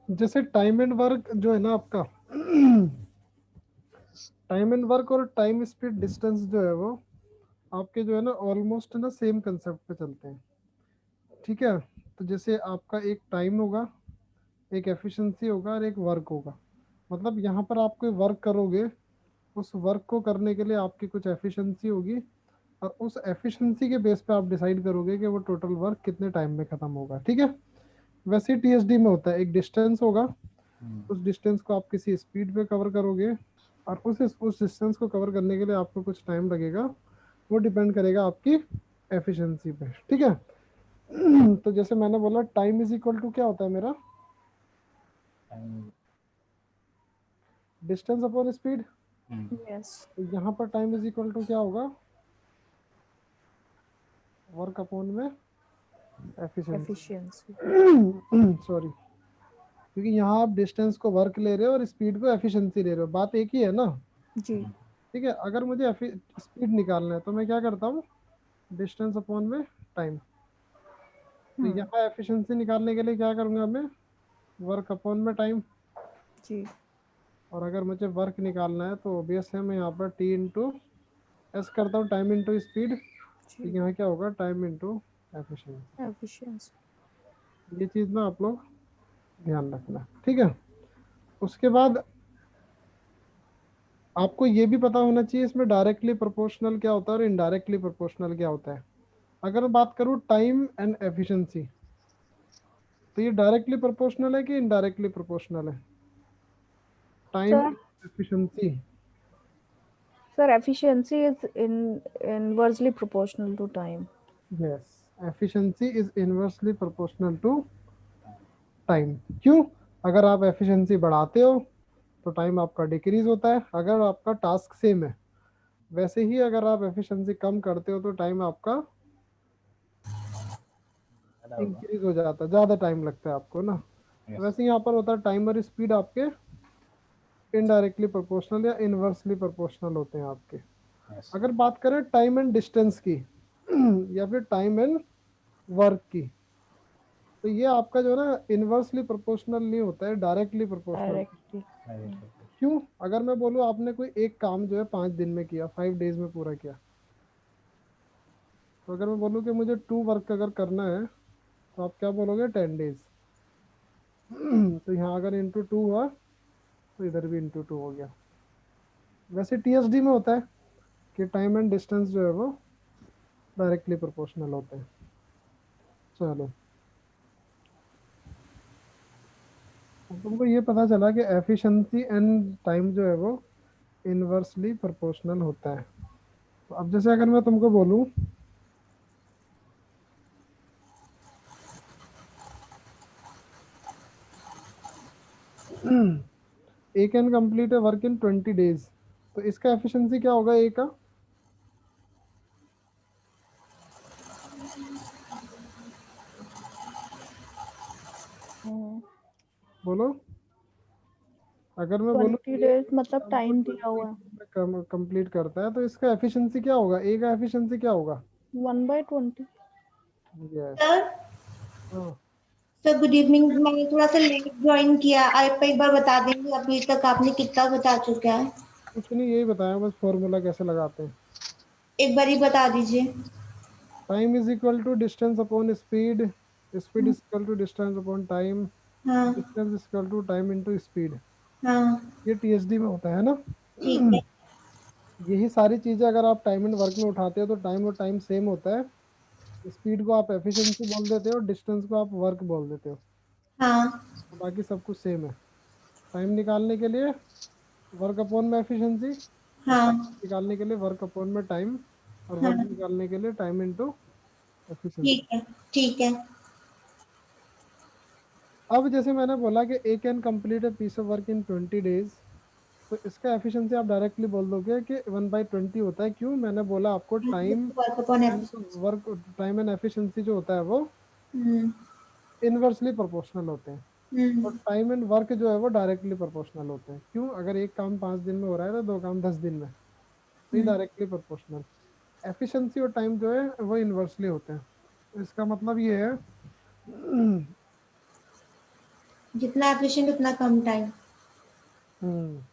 जैसे time and work जो है ना आपका, टाइम एंड वर्क और टाइम स्पीड डिस्टेंस जो है वो आपके जो है ना ऑलमोस्ट ना सेम कंसेप्ट पे चलते हैं। ठीक है, तो जैसे आपका एक टाइम होगा, एक एफिशिएंसी होगा और एक वर्क होगा। मतलब यहाँ पर आप कोई वर्क करोगे, उस वर्क को करने के लिए आपकी कुछ एफिशिएंसी होगी, और उस एफिशिएंसी के बेस पे आप डिसाइड करोगे कि वो टोटल वर्क कितने टाइम में खत्म होगा। ठीक है, वैसे ही टीएसडी में होता है, एक डिस्टेंस होगा, उस डिस्टेंस को आप किसी स्पीड पे कवर करोगे, और उस डिस्टेंस को कवर करने के लिए आपको कुछ टाइम लगेगा। वो डिपेंड करेगा आपकी एफिशिएंसी पे। ठीक है, तो जैसे मैंने बोला टाइम इज इक्वल टू क्या होता है मेरा, डिस्टेंस अपॉन स्पीड। यस। तो यहाँ पर टाइम इज इक्वल टू क्या होगा, वर्क अपॉन में एफिशिएंसी। एफिशिएंसी। सॉरी, क्योंकि यहाँ आप डिस्टेंस को वर्क ले रहे हो और स्पीड को एफिशिएंसी ले रहे हो, बात एक ही है ना। जी। ठीक है, अगर मुझे स्पीड निकालना है तो मैं क्या करता हूँ, डिस्टेंस अपॉन में टाइम। तो हम्म। यहाँ एफिशिएंसी निकालने के लिए क्या करूँगा मैं, वर्क अपॉन में टाइम। जी। और अगर मुझे वर्क निकालना है तो ऑब्वियस है, मैं यहाँ पर टी इंटू एस करता हूँ, टाइम इंटू स्पीड। तो जी। यहाँ क्या होगा, टाइम इंटू एफिशिएंसी। एफिशिएंसी। ये चीज़ ना आप लोग ध्यान रखना। ठीक है, उसके बाद आपको ये भी पता होना चाहिए इसमें डायरेक्टली प्रोपोर्शनल क्या होता है और इनडायरेक्टली प्रोपोर्शनल क्या होता है। अगर मैं बात करूँ टाइम एंड एफिशिएंसी, तो ये डायरेक्टली प्रोपोर्शनल है कि इनडायरेक्टली प्रोपोर्शनल है, time sir efficiency. Sir efficiency is in inversely proportional to time. Yes, efficiency is inversely proportional to time. क्यों, अगर आप एफिशिएंसी बढ़ाते हो तो टाइम आपका डिक्रीज होता है, अगर आपका टास्क सेम है। वैसे ही अगर आप एफिशिएंसी कम करते हो तो टाइम आपका इंक्रीज हो जाता है, ज़्यादा टाइम लगता है आपको ना। वैसे ही यहाँ पर होता है टाइम और स्पीड आपके इनडायरेक्टली प्रोपोर्शनल या इनवर्सली प्रोपोर्शनल होते हैं आपके। अगर बात करें टाइम एंड डिस्टेंस की या फिर टाइम एंड वर्क की, तो ये आपका जो है ना इनवर्सली प्रोपोर्शनल नहीं होता है, डायरेक्टली प्रोपोर्शनल। डायरेक्टली। क्यों, अगर मैं बोलूँ आपने कोई एक काम जो है 5 दिन में किया, 5 डेज में पूरा किया, तो अगर मैं बोलूँ कि मुझे 2 वर्क अगर करना है तो आप क्या बोलोगे, 10 डेज। तो यहाँ अगर इंटू 2 हुआ तो इधर भी इंटू 2 हो गया। वैसे टीएसडी में होता है कि टाइम एंड डिस्टेंस जो है वो डायरेक्टली प्रोपोर्शनल होते हैं। चलो, अब तुमको ये पता चला कि एफिशिएंसी एंड टाइम जो है वो इनवर्सली प्रोपोर्शनल होता है। तो अब जैसे अगर मैं तुमको बोलूँ A can complete a work in 20 days, तो इसका एफिशिएंसी क्या होगा ए का, बोलो। अगर मैं बोलूँ 20 डेज मतलब काम को टाइम दिया 20 हुआ है। में कंप्लीट करता है, तो इसका एफिशिएंसी क्या होगा, ए का एफिशिएंसी क्या होगा। 1/20। यस। सर हाँ, सर गुड इवनिंग। मैंने थोड़ा सा लेट ज्वाइन किया, आप एक बार बता देंगे अभी तक आपने कितना बता चुका है? कुछ नहीं, यही बताया बस, फॉर्मूला कैसे लगाते हैं। एक बार ही बता दीजिए। Time is equal to distance upon speed, speed is equal to distance upon time, हाँ distance is equal to time into speed. हाँ। ये टीएसडी में होता है ना। ठीक है। यही सारी चीजें अगर आप टाइम एंड वर्क में उठाते हो तो टाइम और टाइम सेम होता है, स्पीड को आप एफिशिएंसी बोल देते हो, डिस्टेंस को आप वर्क बोल देते हो, हाँ तो बाकी सब कुछ सेम है। टाइम निकालने के लिए वर्क अपॉन में एफिशिएंसी, और टाइम हाँ निकालने के लिए वर्क अपॉन में टाइम, और वर्क हाँ। निकालने के लिए टाइम इनटू एफिशिएंसी। ठीक है। ठीक है। अब जैसे मैंने बोला कि A can complete a piece of work in 20 days, तो इसका एफिशिएंसी आप डायरेक्टली बोल दोगे कि 1/20 होता है। क्यों, मैंने बोला आपको time work upon and efficiency. Work, time and efficiency जो होता है वो हम्म इनवर्सली प्रोपोर्शनल होते हैं, और हम्म टाइम एंड वर्क जो है वो डायरेक्टली प्रोपोर्शनल होते हैं। क्यों, अगर एक काम 5 दिन में हो रहा है तो दो काम 10 दिन में, तो ये हम्म। Directly proportional. एफिशिएंसी और टाइम जो है वो इनवर्सली होते हैं। तो इसका मतलब ये है जितना एफिशिएंट उतना कम टाइम। हम्म।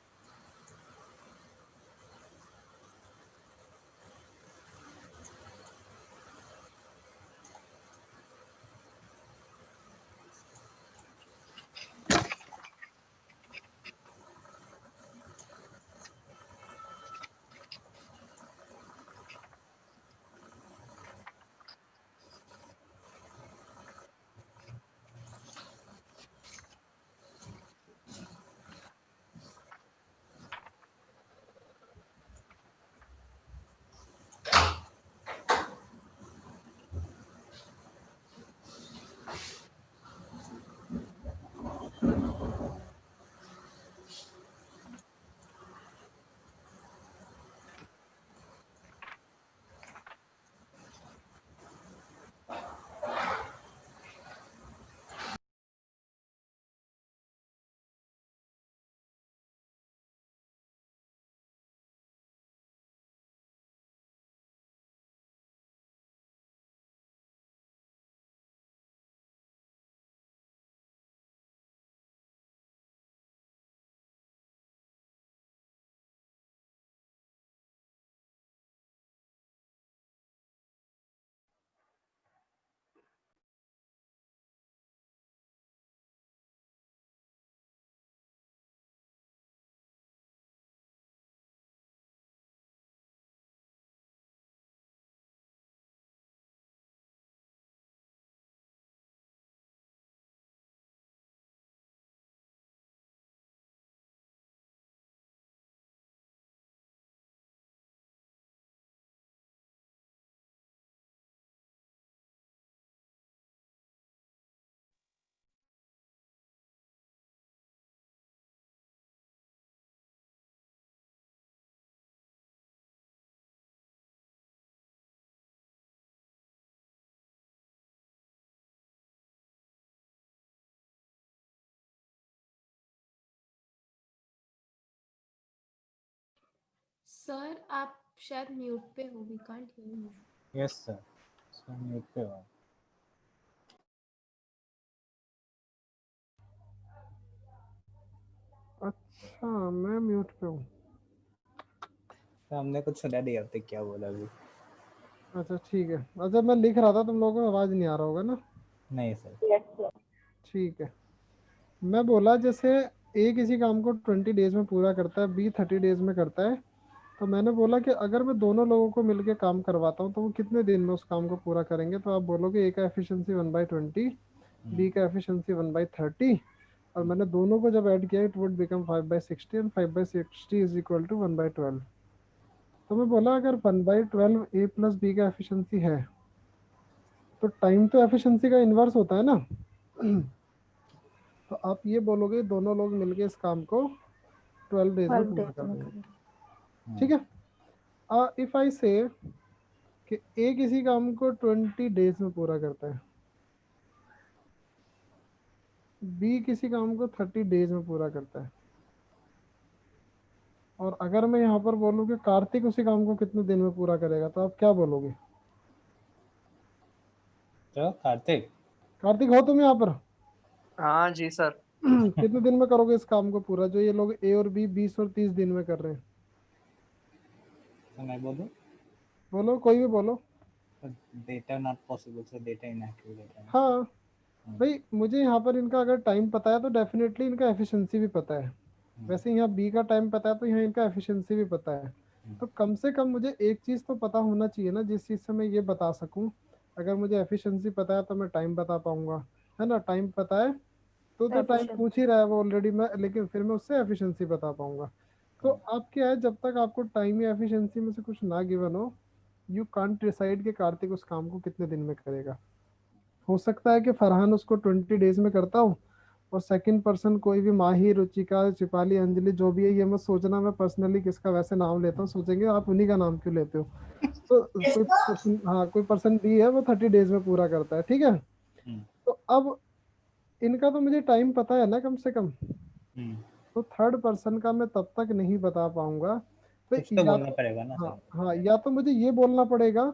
सर आप शायद म्यूट पे हो, we can't hear you. Yes sir, sir mute पे हो। अच्छा, मैं म्यूट पे हूँ। तो हमने कुछ सुना नहीं अब तक क्या बोला अभी। अच्छा ठीक है। अच्छा, मैं लिख रहा था, तुम लोगों को आवाज नहीं आ रहा होगा ना? नहीं सर। ठीक है। मैं बोला जैसे ए किसी काम को 20 डेज में पूरा करता है, बी 30 डेज में करता है। तो मैंने बोला कि अगर मैं दोनों लोगों को मिलके काम करवाता हूँ तो वो कितने दिन में उस काम को पूरा करेंगे? तो आप बोलोगे ए का एफिशिएंसी 1/20, बी का एफिशिएंसी 1/30, और मैंने दोनों को जब ऐड किया it would become 5/60 and 5/60 is equal to 1/12। तो मैं बोला अगर 1/12 ए प्लस बी का एफिशिएंसी है तो टाइम तो एफिशिएंसी का इन्वर्स होता है ना। तो आप ये बोलोगे दोनों लोग मिलके इस काम को 12 डेज में 12 पूरा days कर में देंगे। करेंगे। ठीक है। इफ आई से कि ए किसी काम को 20 डेज में पूरा करता है, बी किसी काम को 30 डेज में पूरा करता है, और अगर मैं यहाँ पर बोलूँ कि कार्तिक उसी काम को कितने दिन में पूरा करेगा, तो आप क्या बोलोगे? तो कार्तिक, कार्तिक हो तुम यहाँ पर? हाँ जी सर। कितने दिन में करोगे इस काम को पूरा जो ये लोग ए और बी 20 और 30 दिन में कर रहे हैं? तो मैं बोलूँ बोलो, कोई भी बोलो। Data not possible sir, data inaccurate है। हाँ भाई, मुझे यहाँ पर इनका अगर टाइम पता है तो डेफिनेटली इनका एफिशिएंसी भी पता है। वैसे यहाँ बी का टाइम पता है तो यहाँ इनका एफिशिएंसी भी पता है। तो कम से कम मुझे एक चीज़ तो पता होना चाहिए ना जिस चीज़ से मैं ये बता सकूँ। अगर मुझे एफिशिएंसी पता है तो मैं टाइम बता पाऊंगा, है ना? टाइम पता है तो टाइम Efficient. पूछ ही रहा है वो ऑलरेडी, मैं लेकिन फिर मैं उससे एफिशिएंसी बता पाऊंगा। तो आप क्या है, जब तक आपको टाइम या एफिशिएंसी में से कुछ ना गिवन हो, यू कांट डिसाइड कि कार्तिक उस काम को कितने दिन में करेगा। हो सकता है कि फरहान उसको 20 डेज में करता हो, और सेकंड पर्सन कोई भी माही, रुचिका, चिपाली, अंजलि जो भी है, ये मत सोचना मैं पर्सनली किसका वैसे नाम लेता हूँ, सोचेंगे आप उन्हीं का नाम क्यों लेते हो। तो कोई पर्सन, हाँ कोई पर्सन बी है वो 30 डेज में पूरा करता है, ठीक है। तो अब इनका तो मुझे टाइम पता है ना कम से कम। तो थर्ड पर्सन का मैं तब तक नहीं बता पाऊंगा। तो कुछ तो या बोलना पड़ेगा ना हाँ सर। हाँ, या तो मुझे ये बोलना पड़ेगा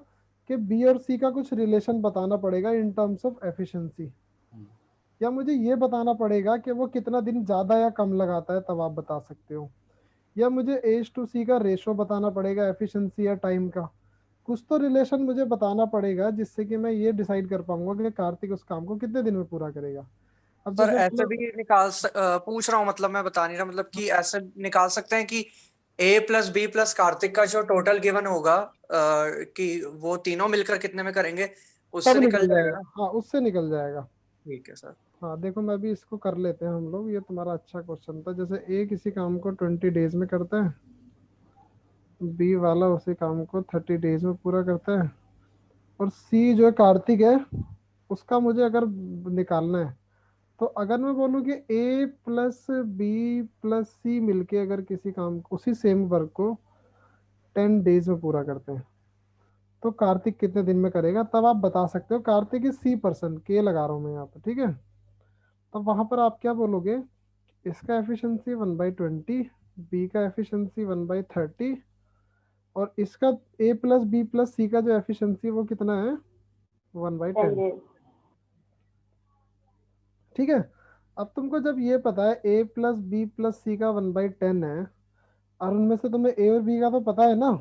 कि बी और सी का कुछ रिलेशन बताना पड़ेगा इन टर्म्स ऑफ एफिशिएंसी। या मुझे ये बताना पड़ेगा कि वो कितना दिन ज़्यादा या कम लगाता है, तब आप बता सकते हो। या मुझे एच टू सी का रेशो बताना पड़ेगा, एफिशिएंसी या टाइम का। कुछ तो रिलेशन मुझे बताना पड़ेगा जिससे कि मैं ये डिसाइड कर पाऊंगा कि कार्तिक उस काम को कितने दिन में पूरा करेगा। अब सर जैसे ऐसे भी पूछ रहा हूँ, मतलब मैं बता नहीं रहा, मतलब कि ऐसे निकाल सकते हैं कि A plus B plus Kartik का जो टोटल गिवन होगा कि वो तीनों मिलकर कितने में करेंगे, सब उससे निकल निकल जाएगा जाएगा, ना। हाँ उससे निकल जाएगा। ठीक है सर। हाँ देखो, मैं भी इसको कर लेते हैं हम लोग, ये तुम्हारा अच्छा क्वेश्चन था। जैसे ए किसी काम को 20 डेज में करता है, बी वाला उसी काम को 30 डेज में पूरा करता है, और सी जो है कार्तिक है, उसका मुझे अगर निकालना है, तो अगर मैं बोलूँ कि ए प्लस बी प्लस सी मिलके अगर किसी काम को, उसी सेम वर्क को 10 डेज में पूरा करते हैं, तो कार्तिक कितने दिन में करेगा, तब आप बता सकते हो। कार्तिक इज सी पर्सन, के लगा रहा हूँ मैं यहाँ पर, ठीक है। तब वहां पर आप क्या बोलोगे, इसका एफिशिएंसी 1/20, बी का एफिशिएंसी 1/30, और इसका ए प्लस बी प्लस सी का जो एफिशिएंसी वो कितना है, 1/10। ठीक है। अब तुमको जब ये पता है ए प्लस बी प्लस सी का 1/10 है, और उनमें से तुम्हें ए और बी का तो पता है ना,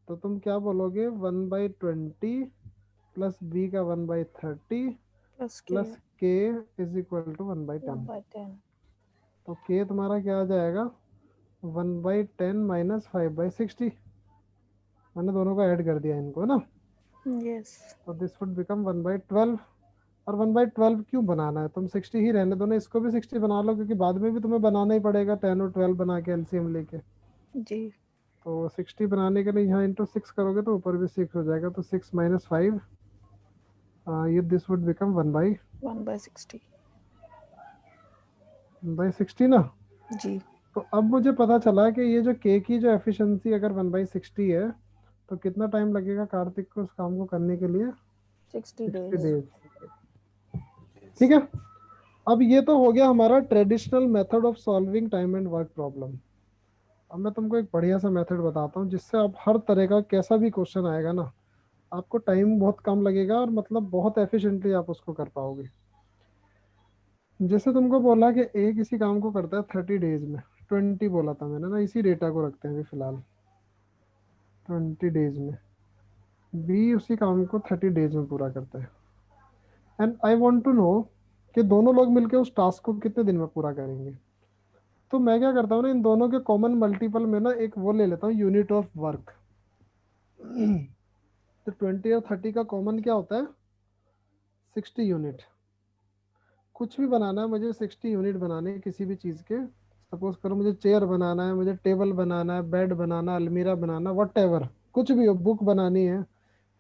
तो तुम क्या बोलोगे, 1/20 प्लस बी का 1/30 प्लस प्लस के इज इक्वल टू 1/10। 1/10। तो के तुम्हारा क्या आ जाएगा, 1/10 माइनस 5/60। मैंने दोनों को ऐड कर दिया इनको ना, यस। तो दिस वुड बिकम 1/12। और 1/12 क्यों बनाना है, तुम 60 ही रहने दो ना, इसको भी 60 बना लो, क्योंकि बाद में भी तुम्हें बनाना ही पड़ेगा 10 और 12 बना के एलसीएम लेके। जी। तो 60 बनाने के लिए यहाँ इंटू 6 करोगे तो ऊपर भी 6 हो जाएगा, तो 6 माइनस 5, ये दिस वुड बिकम 1/60। 1/60 ना। जी। तो अब मुझे पता चला कि ये जो के की जो एफिशिएंसी अगर 1/60 है, तो कितना टाइम लगेगा कार्तिक को उस काम को करने के लिए, 60 60 डेज। डेज। ठीक है। अब ये तो हो गया हमारा traditional method of solving time and work problem. अब मैं तुमको एक बढ़िया सा मेथड बताता हूँ जिससे आप हर तरह का कैसा भी क्वेश्चन आएगा ना, आपको टाइम बहुत कम लगेगा और मतलब बहुत एफिशिएंटली आप उसको कर पाओगे। जैसे तुमको बोला कि ए किसी काम को करता है 30 डेज में, 20 बोला था मैंने ना, इसी डेटा को रखते हैं अभी फिलहाल 20 डेज में। बी उसी काम को 30 डेज में पूरा करता है, and I want to know कि दोनों लोग मिलकर उस टास्क को कितने दिन में पूरा करेंगे। तो मैं क्या करता हूँ ना, इन दोनों के कॉमन मल्टीपल में ना एक वो ले लेता हूँ, यूनिट ऑफ वर्क। तो 20 और 30 का कॉमन क्या होता है, 60 यूनिट। कुछ भी बनाना है मुझे, 60 यूनिट बनाने हैं किसी भी चीज़ के। सपोज करो मुझे चेयर बनाना है, मुझे टेबल बनाना है, बेड बनाना, अलमीरा बनाना, वट एवर, कुछ भी हो, बुक बनानी है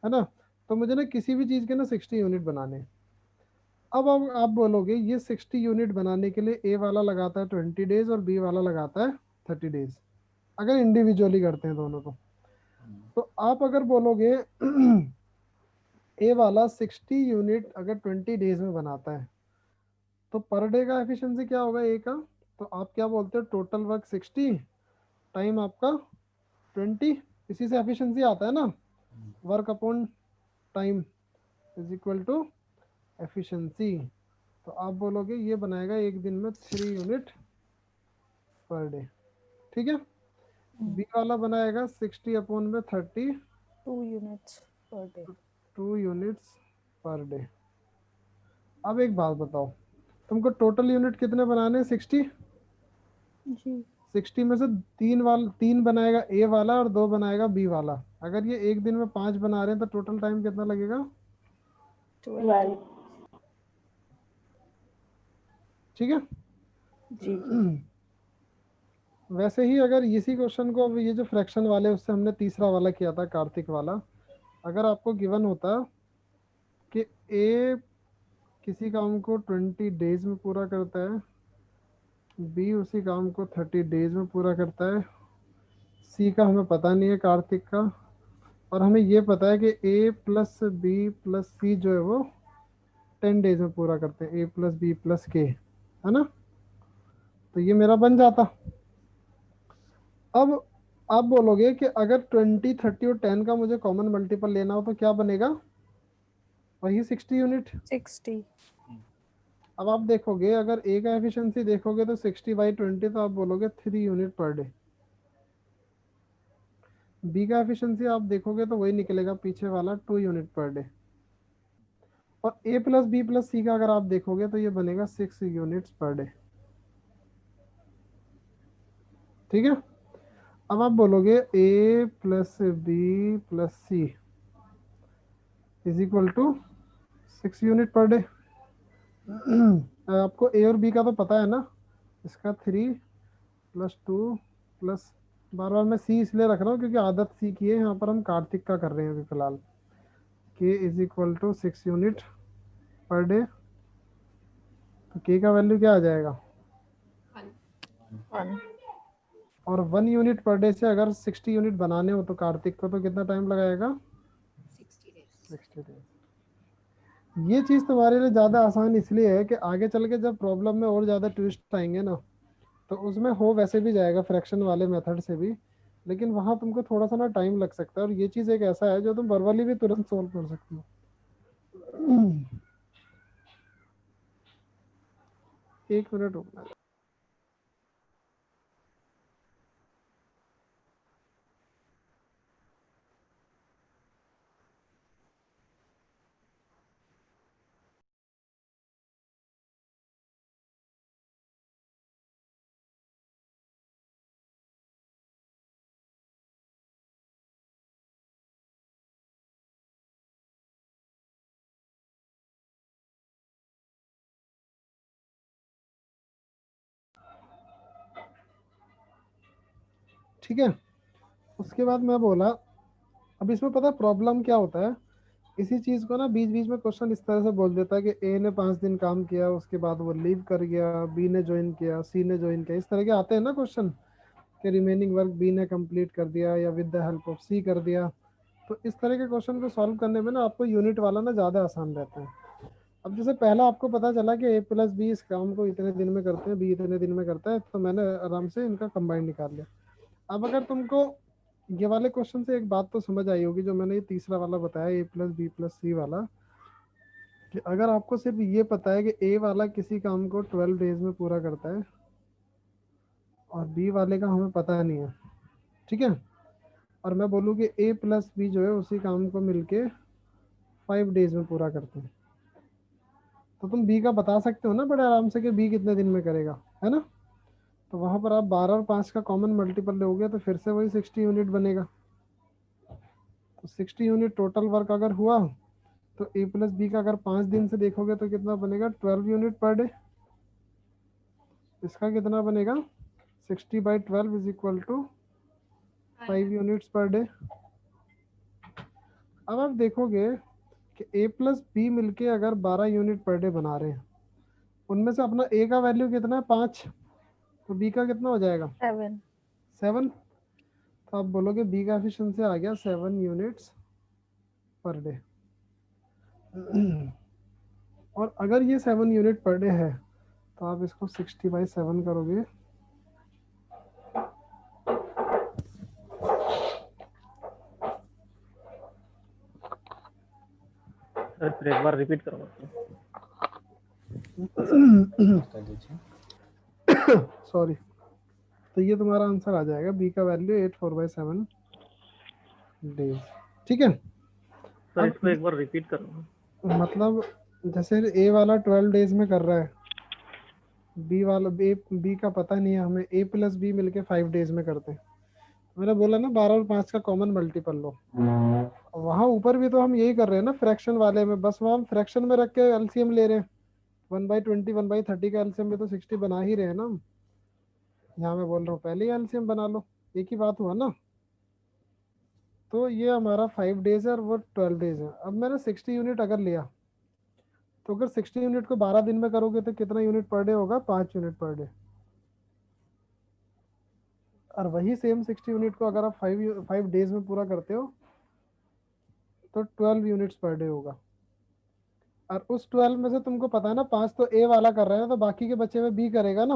ना। तो मुझे ना किसी भी चीज़ के ना 60 यूनिट बनाने हैं। अब आप बोलोगे ये 60 यूनिट बनाने के लिए ए वाला लगाता है 20 डेज और बी वाला लगाता है 30 डेज, अगर इंडिविजुअली करते हैं दोनों को। तो आप अगर बोलोगे ए वाला 60 यूनिट अगर 20 डेज में बनाता है, तो पर डे का एफिशिएंसी क्या होगा ए का, तो आप क्या बोलते हो, टोटल वर्क 60 टाइम आपका 20, इसी से एफिशिएंसी आता है ना, work upon time is equal to efficiency. तो आप बोलोगे ये बनाएगा एक दिन में 3 यूनिट पर डे। ठीक है। बी वाला बनाएगा 60 अपॉन में 30, 2 units per day. 2 units per day. अब एक बात बताओ, तुमको टोटल यूनिट कितने बनाने हैं, 60। जी। 60 में से 3 बनाएगा ए वाला और 2 बनाएगा बी वाला। अगर ये एक दिन में 5 बना रहे हैं तो टोटल टाइम कितना लगेगा, 12। ठीक है। जी। वैसे ही अगर इसी क्वेश्चन को, अब ये जो फ्रैक्शन वाले उससे हमने तीसरा वाला किया था कार्तिक वाला, अगर आपको गिवन होता कि ए किसी काम को 20 डेज में पूरा करता है, बी उसी काम को 30 डेज में पूरा करता है, सी का हमें पता नहीं है कार्तिक का, और हमें ये पता है कि ए प्लस बी प्लस सी जो है वो 10 डेज में पूरा करते हैं, ए प्लस बी प्लस के, है ना। तो ये मेरा बन जाता। अब आप बोलोगे कि अगर 20, 30 और 10 का मुझे कॉमन मल्टीपल लेना हो तो क्या बनेगा, वही 60 यूनिट। 60। अब आप देखोगे अगर ए का एफिशिएंसी देखोगे तो 60/20, तो आप बोलोगे 3 यूनिट पर डे। बी का एफिशिएंसी आप देखोगे तो वही निकलेगा पीछे वाला, 2 यूनिट पर डे। और ए प्लस बी प्लस सी का अगर आप देखोगे तो ये बनेगा 6 यूनिट्स पर डे। ठीक है, अब आप बोलोगे A plus B plus C is equal to 6 unit per day. आपको ए और बी का तो पता है ना, इसका 3 + 2 प्लस, बार बार मैं सी इसलिए रख रहा हूँ क्योंकि आदत सी की है, यहाँ पर हम कार्तिक का कर रहे हैं अभी फिलहाल। K is equal to 6 unit per day, तो के का वैल्यू क्या आ जाएगा? 1. और 1 यूनिट पर डे से अगर 60 यूनिट बनाने हो तो कार्तिक को तो कितना टाइम लगाएगा? 60 डेज। ये चीज़ तुम्हारे लिए ज़्यादा आसान इसलिए है कि आगे चल के जब प्रॉब्लम में और ज़्यादा ट्विस्ट आएंगे ना, तो उसमें हो वैसे भी जाएगा फ्रैक्शन वाले मेथड से भी, लेकिन वहाँ तुमको थोड़ा सा ना टाइम लग सकता है। और ये चीज़ एक ऐसा है जो तुम वर्बली भी तुरंत सोल्व कर सकते हो। एक मिनट रुकना। ठीक है, उसके बाद मैं बोला, अब इसमें पता है प्रॉब्लम क्या होता है, इसी चीज को ना बीच बीच में क्वेश्चन इस तरह से बोल देता है कि ए ने 5 दिन काम किया, उसके बाद वो लीव कर गया, बी ने ज्वाइन किया, सी ने ज्वाइन किया, इस तरह के आते हैं ना क्वेश्चन कि रिमेनिंग वर्क बी ने कंप्लीट कर दिया या विद द हेल्प ऑफ सी कर दिया। तो इस तरह के क्वेश्चन को सॉल्व करने में ना आपको यूनिट वाला ना ज़्यादा आसान रहता है। अब जैसे पहला आपको पता चला कि ए प्लस बी इस काम को इतने दिन में करते हैं, बी इतने दिन में करता है, तो मैंने आराम से इनका कंबाइन निकाल लिया। अब अगर तुमको ये वाले क्वेश्चन से एक बात तो समझ आई होगी, जो मैंने ये तीसरा वाला बताया ए प्लस बी प्लस सी वाला, कि अगर आपको सिर्फ ये पता है कि ए वाला किसी काम को 12 डेज में पूरा करता है और बी वाले का हमें पता नहीं है, ठीक है, और मैं बोलूँ कि ए प्लस बी जो है उसी काम को मिलके 5 डेज में पूरा करते हैं, तो तुम बी का बता सकते हो ना बड़े आराम से कि बी कितने दिन में करेगा, है ना। तो वहां पर आप 12 और 5 का कॉमन मल्टीपल लोगे तो फिर से वही 60 यूनिट बनेगा। तो 60 यूनिट टोटल वर्क अगर हुआ, तो ए प्लस बी का अगर 5 दिन से देखोगे तो कितना बनेगा? 12 यूनिट पर डे। इसका कितना बनेगा? 60/12 is equal to 5 units per day. अब आप देखोगे कि ए प्लस बी मिलके अगर 12 यूनिट पर डे बना रहे हैं, उनमें से अपना ए का वैल्यू कितना है? 5, तो बी का कितना हो जाएगा? 7. 7। तो आप बोलोगे बी का एफिशिएंसी आ गया 7 यूनिट्स पर डे। और अगर ये 7 यूनिट पर डे है तो आप इसको 60/7 करोगे, सर फिर एक बार रिपीट करो। कर दीजिए। सॉरी, तो ये तुम्हारा आंसर आ जाएगा, बी का वैल्यू 84/7 डेज। ठीक है, सर इसको एक बार रिपीट करो। मतलब जैसे ए वाला 12 डेज में कर रहा है, बी वाला बी का पता नहीं है हमें, ए प्लस बी मिलके 5 डेज में करते हैं। मैंने बोला ना 12 और 5 का कॉमन मल्टीपल लो। वहां ऊपर भी तो हम यही कर रहे हैं ना फ्रैक्शन वाले में, बस वहां हम फ्रैक्शन में रख के एलसीएम ले रहे हैं। 1/20 1/30 का एलसीएम में तो 60 बना ही रहे हैं ना हम। यहाँ मैं बोल रहा हूँ पहले ही एलसीएम बना लो, एक ही बात हुआ ना। तो ये हमारा 5 डेज है और वो 12 डेज है। अब मैंने 60 यूनिट अगर लिया, तो अगर 60 यूनिट को 12 दिन में करोगे तो कितना यूनिट पर डे होगा? 5 यूनिट पर डे। और वही सेम 60 यूनिट को अगर आप 5 डेज में पूरा करते हो तो 12 यूनिट्स पर डे होगा। और उस 12 में से तुमको पता है ना 5 तो ए वाला कर रहे हैं, तो बाकी के बचे हुए बी करेगा ना।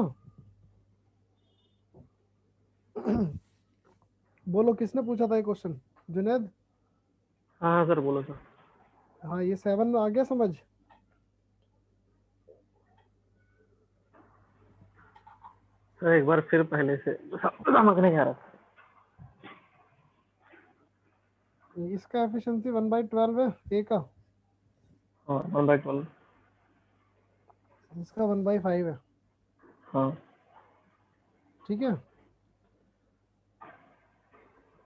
बोलो किसने पूछा था ये क्वेश्चन? जुनेद? हाँ सर बोलो सर। हाँ, ये 7 आ गया समझ? सर एक बार फिर पहले से समझ नहीं आ रहा। इसका एफिशिएंसी 1/12 है ए का, हाँ 1/12। इसका 1/5 है। हाँ ठीक है,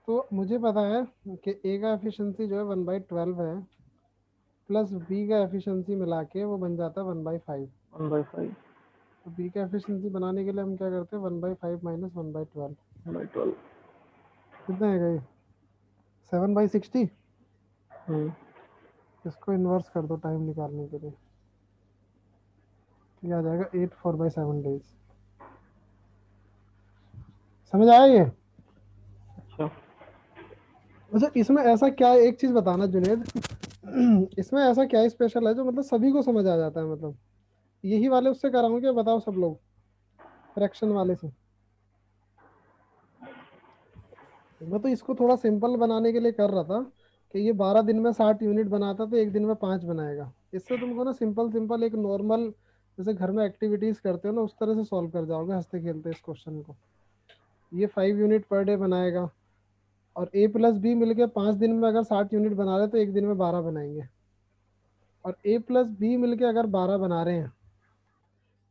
तो मुझे पता है कि ए का एफिशिएंसी जो है 1/12 है, प्लस बी का एफिशिएंसी मिला के वो बन जाता है 1/5। 1/5 तो बी का एफिशिएंसी बनाने के लिए हम क्या करते हैं, 1/5 माइनस 1/12 1/12। कितना है ये, 7/60। इसको इन्वर्स कर दो टाइम निकालने के लिए, तो ये आ जाएगा 8 4/7 डेज। समझ आया ये? अच्छा अच्छा, इसमें ऐसा क्या है, एक चीज बताना जुनेद, इसमें ऐसा क्या स्पेशल है जो मतलब सभी को समझ आ जाता है, मतलब यही वाले उससे कराऊंगे, बताओ सब लोग फ्रैक्शन वाले से। मैं तो इसको थोड़ा सिंपल बनाने के लिए कर रहा था कि ये 12 दिन में 60 यूनिट बनाता तो एक दिन में 5 बनाएगा। इससे तुमको ना सिंपल सिंपल एक नॉर्मल जैसे घर में एक्टिविटीज करते हो ना, उस तरह से सॉल्व कर जाओगे हंसते खेलते इस क्वेश्चन को। ये 5 यूनिट पर डे बनाएगा, और ए प्लस बी मिलके 5 दिन में अगर 60 यूनिट बना रहे तो एक दिन में 12 बनाएंगे। और ए प्लस बी मिलके अगर 12 बना रहे हैं,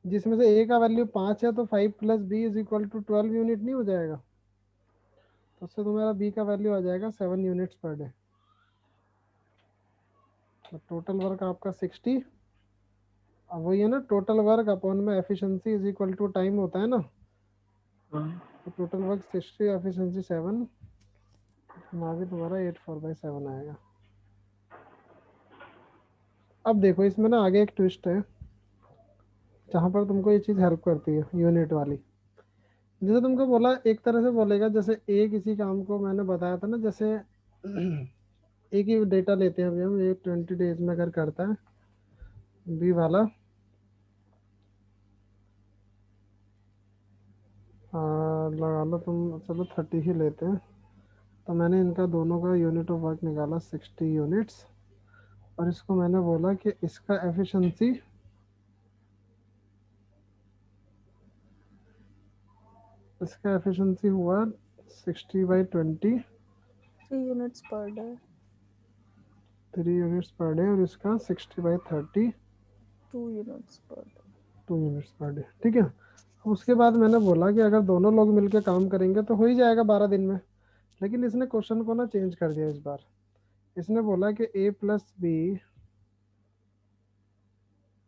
जिसमें से ए का वैल्यू 5 है, तो 5 plus B is equal to 12 unit नहीं हो जाएगा? तो उससे तुम्हारा बी का वैल्यू आ जाएगा 7 यूनिट्स पर डे। तो टोटल वर्क आपका 60। अब वही है ना, टोटल वर्क अपॉन में efficiency is equal to time होता है ना। हाँ तो टोटल वर्क 60, एफिशिएंसी 7, आगे तुम्हारा 8 4/7 आएगा। अब देखो इसमें ना आगे एक ट्विस्ट है, जहाँ पर तुमको ये चीज़ हेल्प करती है यूनिट वाली। जैसे तुमको बोला, एक तरह से बोलेगा जैसे ए किसी काम को मैंने बताया था ना, जैसे एक ही डेटा लेते हैं अभी हम, ये 20 डेज में अगर करता है बी वाला, लगा लो तुम, चलो 30 ही लेते हैं। तो मैंने इनका दोनों का यूनिट ऑफ वर्क निकाला 60 यूनिट्स, और इसको मैंने बोला कि इसका एफिशिएंसी हुआ 60/20, 3 units per day, 3 units per day, और इसका 60/30, 2 units per day. 2 units per day. ठीक है, उसके बाद मैंने बोला कि अगर दोनों लोग मिलकर काम करेंगे तो हो ही जाएगा 12 दिन में। लेकिन इसने क्वेश्चन को ना चेंज कर दिया इस बार। इसने बोला कि A plus B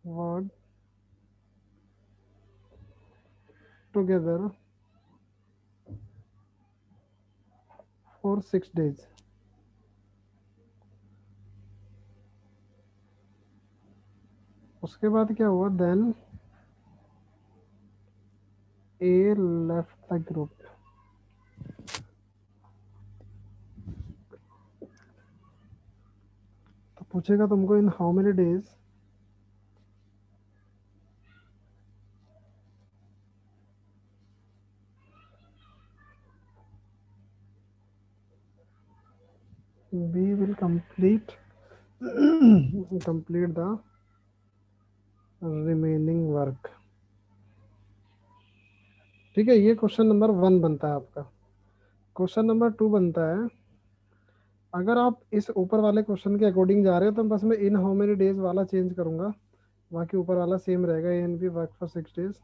work together for 6 days. उसके बाद क्या हुआ, then A left the group. तो पूछेगा तुमको in how many days B will complete the remaining work. ठीक है, ये क्वेश्चन नंबर 1 बनता है आपका। क्वेश्चन नंबर 2 बनता है, अगर आप इस ऊपर वाले क्वेश्चन के अकॉर्डिंग जा रहे हो तो बस मैं इन हाउ मेनी डेज वाला चेंज करूंगा, बाकी ऊपर वाला सेम रहेगा, A and B work for 6 days.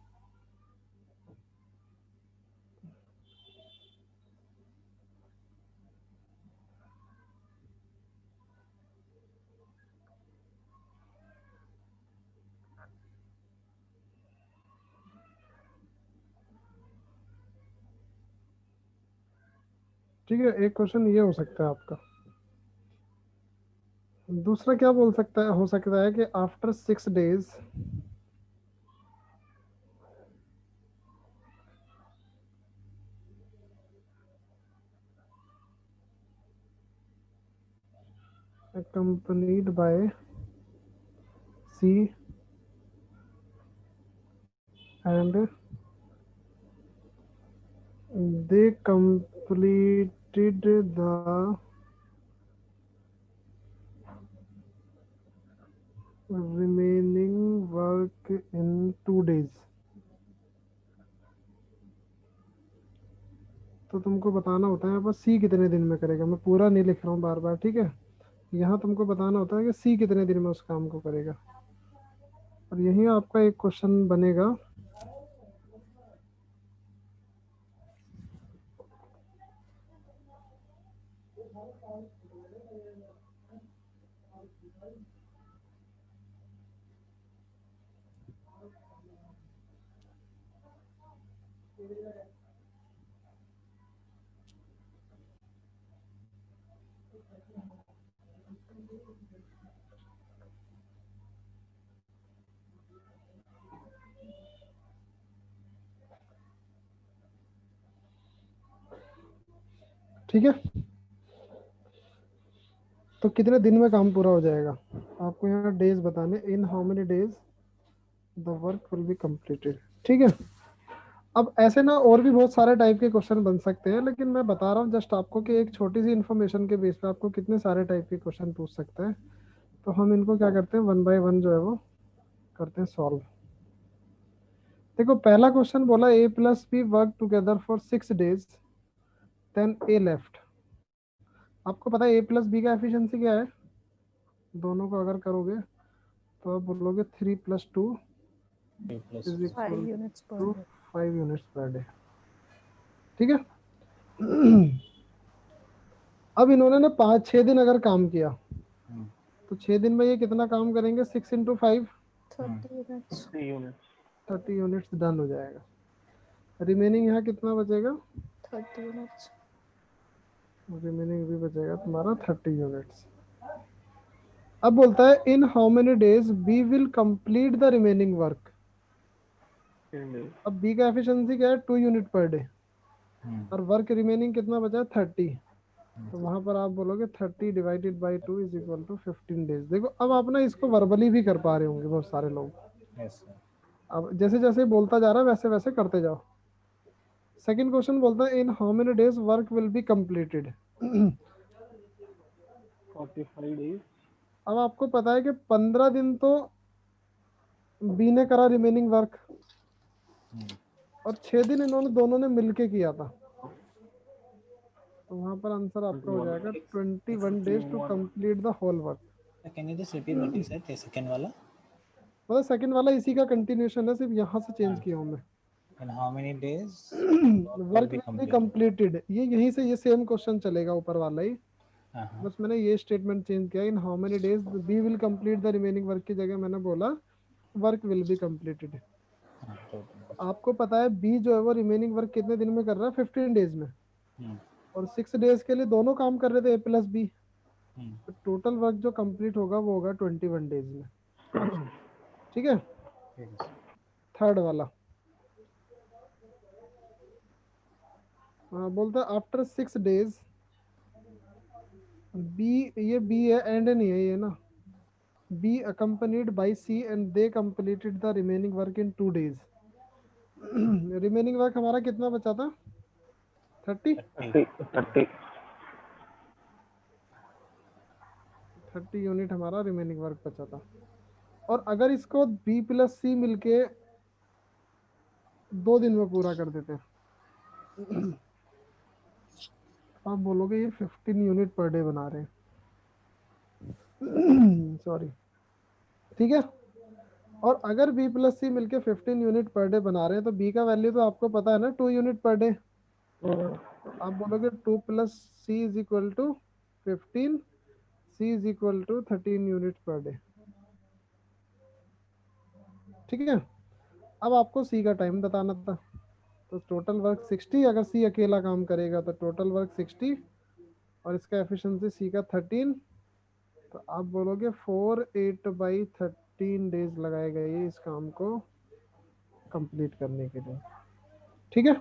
ठीक है, एक क्वेश्चन ये हो सकता है आपका। दूसरा क्या बोल सकता है, हो सकता है कि after 6 days accompanied by C and they completed the remaining work in 2 days. तो तुमको बताना होता है यहाँ पर सी कितने दिन में करेगा। मैं पूरा नहीं लिख रहा हूँ बार बार, ठीक है। यहाँ तुमको बताना होता है कि सी कितने दिन में उस काम को करेगा। और यही आपका एक क्वेश्चन बनेगा। ठीक है, तो कितने दिन में काम पूरा हो जाएगा आपको यहाँ डेज बताने, इन how many days the work will be completed. ठीक है, अब ऐसे ना और भी बहुत सारे टाइप के क्वेश्चन बन सकते हैं, लेकिन मैं बता रहा हूँ जस्ट आपको कि एक छोटी सी इन्फॉर्मेशन के बेस पे आपको कितने सारे टाइप के क्वेश्चन पूछ सकते हैं। तो हम इनको क्या करते हैं, वन बाय वन जो है वो करते हैं सॉल्व। देखो पहला क्वेश्चन बोला A plus B work together for 6 days, then A left. आपको पता है ए प्लस बी का एफिशिएंसी क्या है, दोनों को अगर करोगे तो आप बोलोगे 3 + 2 3 + is 2 5 equal units per to day. 5 units per day. ठीक है। अब इन्होंने ना 5-6 दिन अगर काम किया हम्म, तो 6 दिन में ये कितना काम करेंगे, 6 × 5 30 units. 3 यूनिट्स। 30 यूनिट्स डन हो जाएगा। रिमेनिंग यहाँ कितना बचेगा, 30 units. रिमेनिंग भी बचेगा तुम्हारा 30 यूनिट्स। अब बोलता है in how many days B will complete the remaining work. 10 days। अब बी का एफिशिएंसी क्या है, 2 यूनिट पर डे, हम्म, और वर्क रिमेनिंग कितना बचा, 30। तो वहां पर आप बोलोगे 30 divided by 2 is equal to 15 days. देखो अब आप ना इसको वर्बली भी कर पा रहे होंगे बहुत सारे लोग। yes sir। अब जैसे जैसे बोलता जा रहा है वैसे वैसे करते जाओ। सेकंड क्वेश्चन बोलता है in how many days work will be completed. 45 days। अब आपको पता है कि 15 दिन तो बी ने करा रिमेनिंग वर्क, हम्म, और 6 दिन इन्होंने दोनों ने मिलके किया था। तो वहां पर आंसर आपका हो जाएगा 21 days to complete the whole work. can you just repeat what you said, the second वाला? मतलब सेकंड वाला इसी का कंटिन्यूशन है, सिर्फ यहाँ से चेंज किया हूँ मैं। In how many days work will work be will be completed? Completed, ये यहीं से ये सेम क्वेश्चन चलेगा ऊपर वाला ही, हाँ बस मैंने ये स्टेटमेंट चेंज किया। In how many days B will complete the remaining work की जगह मैंने बोला वर्क विल बी कंप्लीटेड। हाँ तो आपको पता है बी जो है वो रिमेनिंग वर्क कितने दिन में कर रहा है, 15 डेज में, हम्म, और 6 डेज के लिए दोनों काम कर रहे थे ए प्लस बी। हम्म, तो टोटल वर्क जो कंप्लीट होगा वो होगा 21 डेज में। ठीक है। ठीक है sir। थर्ड वाला बोलता है आफ्टर 6 डेज बी, ये बी है एंड नहीं है ये ना, B accompanied by C and they completed the remaining work in 2 days। Remaining work हमारा कितना बचा था, 30। 30 यूनिट हमारा रिमेनिंग वर्क बचा था। और अगर इसको बी प्लस सी मिलके 2 दिन में पूरा कर देते हैं, आप बोलोगे ये 15 यूनिट पर डे बना रहे हैं। सॉरी। ठीक है। और अगर बी प्लस सी मिलके 15 यूनिट पर डे बना रहे हैं तो बी का वैल्यू तो आपको पता है ना, 2 यूनिट पर डे। तो आप बोलोगे 2 + C is equal to 15, C is equal to 13 unit per day. ठीक है। अब आपको सी का टाइम बताना था, तो टोटल वर्क 60, अगर सी अकेला काम करेगा तो टोटल वर्क 60, और इसका एफिशिएंसी सी का 13। तो आप बोलोगे 4/8 डेज लगाए गए इस काम को कंप्लीट करने के लिए। ठीक है।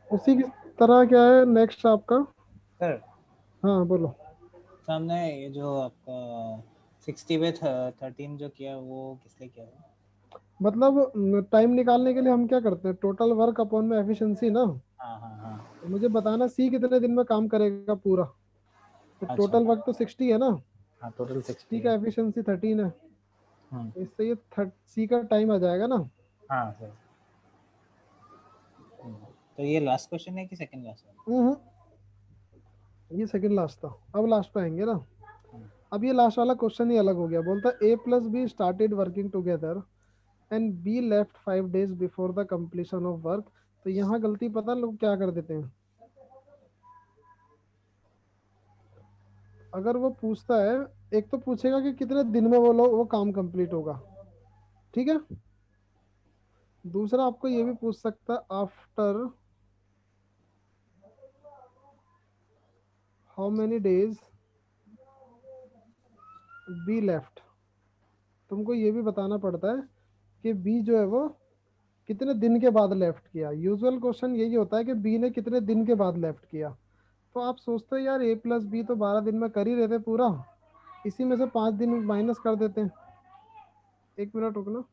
उसी की तरह क्या है नेक्स्ट आपका, सर हाँ बोलो। तो हमने ये जो आपका 60/13 जो किया वो किस लिए किया था? मतलब टाइम निकालने के लिए हम क्या करते हैं, टोटल वर्क अपॉन में एफिशिएंसी ना। हाँ तो मुझे बताना सी कितने दिन में काम करेगा पूरा, तो अच्छा टोटल वर्क तो 60 है ना, हाँ टोटल सी 60 का है। एफिशिएंसी 13 है, हम्म, तो इससे ये सी का टाइम आ जाएगा ना। हाँ सर। तो ये लास्ट क्वेश्चन है कि सेकंड लास्ट है? ये सेकंड लास्ट था, अब लास्ट पे आएंगे ना। हम्म। अब ये लास्ट वाला क्वेश्चन ही अलग हो गया। बोलता A plus B started working together and B left 5 days before the completion of work. तो यहाँ गलती पता लोग क्या कर देते हैं, अगर वो पूछता है, एक तो पूछेगा कि कितने दिन में वो काम कंप्लीट होगा, ठीक है। दूसरा आपको ये भी पूछ सकता है after how many days be left. तुमको ये भी बताना पड़ता है कि बी जो है वो कितने दिन के बाद लेफ्ट किया। यूजुअल क्वेश्चन यही होता है कि बी ने कितने दिन के बाद लेफ्ट किया। तो आप सोचते हो यार ए प्लस बी तो 12 दिन में कर ही रहे थे पूरा, इसी में से 5 दिन माइनस कर देते हैं। 1 मिनट रुकना।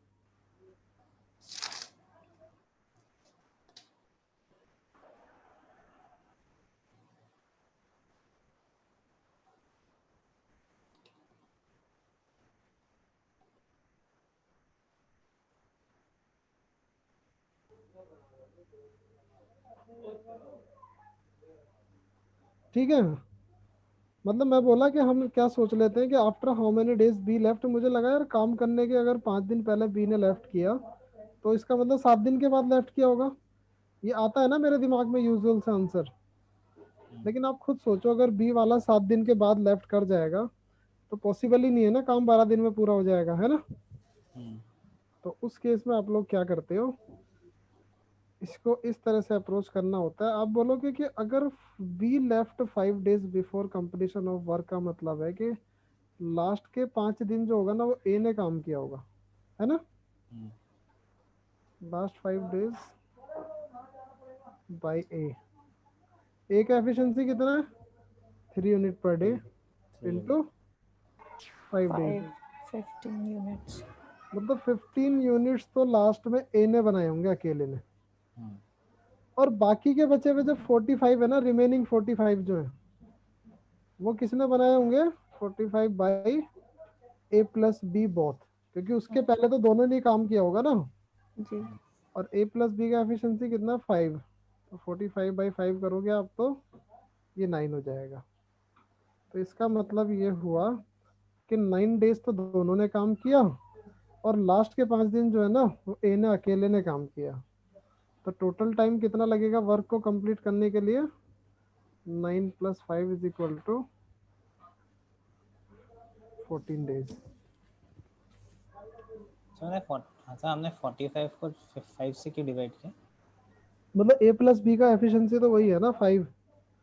ठीक है, मतलब मैं बोला कि हम क्या सोच लेते हैं कि after how many days be left. मुझे लगा यार काम करने के अगर 5 दिन पहले बी ने लेफ्ट किया तो इसका मतलब 7 दिन के बाद लेफ्ट किया होगा। ये आता है ना मेरे दिमाग में यूजुअल सा आंसर। लेकिन आप खुद सोचो, अगर बी वाला 7 दिन के बाद लेफ्ट कर जाएगा तो पॉसिबल ही नहीं है ना काम 12 दिन में पूरा हो जाएगा, है ना। तो उस केस में आप लोग क्या करते हो, इसको इस तरह से अप्रोच करना होता है। आप बोलोगे कि अगर B left 5 days before completion of work, का मतलब है कि लास्ट के 5 दिन जो होगा ना वो ए ने काम किया होगा, है ना। लास्ट 5 days बाय ए का एफिशिएंसी कितना है 3 unit per day into 5 days, 15 units. मतलब 15 यूनिट्स तो लास्ट में ए ने बनाए होंगे अकेले ने। और बाकी के बचे हुए जो 45 है ना, रिमेनिंग 45 जो है वो किसने बनाए होंगे 45 by A plus B both, क्योंकि उसके पहले तो दोनों ने काम किया होगा ना। जी। और ए प्लस बी का एफिशिएंसी कितना 5, तो 45/5 करोगे आप तो ये 9 हो जाएगा। तो इसका मतलब ये हुआ कि 9 days तो दोनों ने काम किया और लास्ट के 5 दिन जो है ना वो ए ने अकेले ने काम किया। तो टोटल टाइम कितना लगेगा वर्क को कंप्लीट करने के लिए, 9 + 5 = 14 days। हमने 45 को 5 से क्यों डिवाइड किया? मतलब ए प्लस बी का एफिशिएंसी तो वही है ना 5,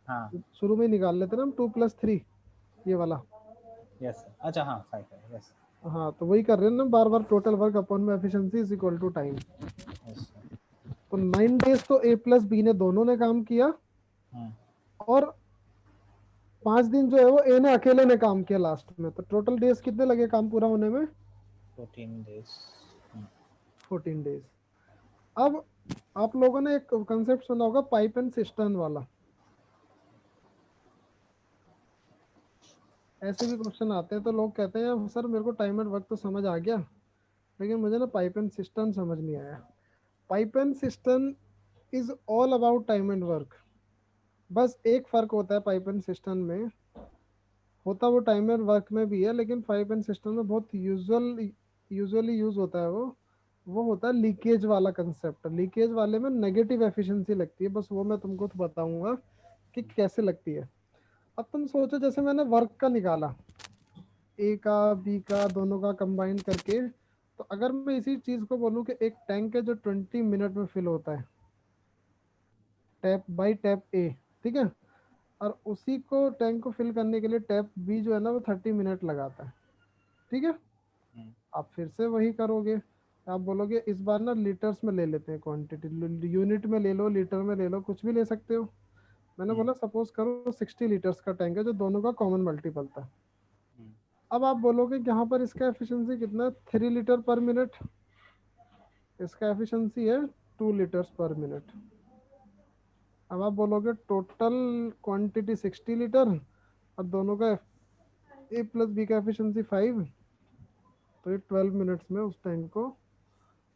हाँ शुरू में ही निकाल लेते ना हम 2 + 3 ये वाला। यस सर, अच्छा हाँ 5 है यस हाँ तो वही कर रहे हैं ना बार बार, टोटल वर्क अपॉन में एफिशिएंसी = टाइम। Yes sir. तो 9 days तो ए प्लस बी ने दोनों ने काम किया और 5 दिन जो है वो ए ने अकेले ने काम किया लास्ट में। तो टोटल डेज कितने लगे काम पूरा होने में 14 days। 14 days। अब आप लोगों ने एक कंसेप्ट सुना होगा पाइप एंड सिस्टर्न वाला। ऐसे भी क्वेश्चन आते हैं तो लोग कहते हैं सर मेरे को टाइम एंड वर्क तो समझ आ गया लेकिन मुझे ना पाइप एंड सिस्टर्न समझ नहीं आया। Pipe and cistern is all about time and work. बस एक फर्क होता है पाइप एंड सिस्टर्न में, होता वो टाइम एंड वर्क में भी है, लेकिन पाइप एंड सिस्टम में बहुत यूजुअली यूज होता है वो होता है लीकेज वाला कंसेप्ट। लीकेज वाले में नेगेटिव एफिशिएंसी लगती है, बस वो मैं तुमको तो बताऊंगा कि कैसे लगती है। अब तुम सोचो जैसे मैंने वर्क का निकाला ए का बी का दोनों का कंबाइन करके, तो अगर मैं इसी चीज को बोलूँ कि एक टैंक है जो 20 मिनट में फिल होता है टैप बाई टैप ए, ठीक है, और उसी को टैंक को फिल करने के लिए टैप बी जो है ना वो 30 मिनट लगाता है, ठीक है। आप फिर से वही करोगे, आप बोलोगे इस बार ना लीटर्स में ले लेते हैं क्वांटिटी, यूनिट में ले लो लीटर में ले लो कुछ भी ले सकते हो। मैंने बोला सपोज करो 60 लीटर्स का टैंक है जो दोनों का कॉमन मल्टीपल था। अब आप बोलोगे कि यहाँ पर इसका एफिशिएंसी कितना 3 लीटर पर मिनट, इसका एफिशिएंसी है 2 लीटर्स पर मिनट। अब आप बोलोगे टोटल क्वांटिटी 60 लीटर और दोनों का ए प्लस बी का एफिशिएंसी 5, तो ये 12 मिनट्स में उस टैंक को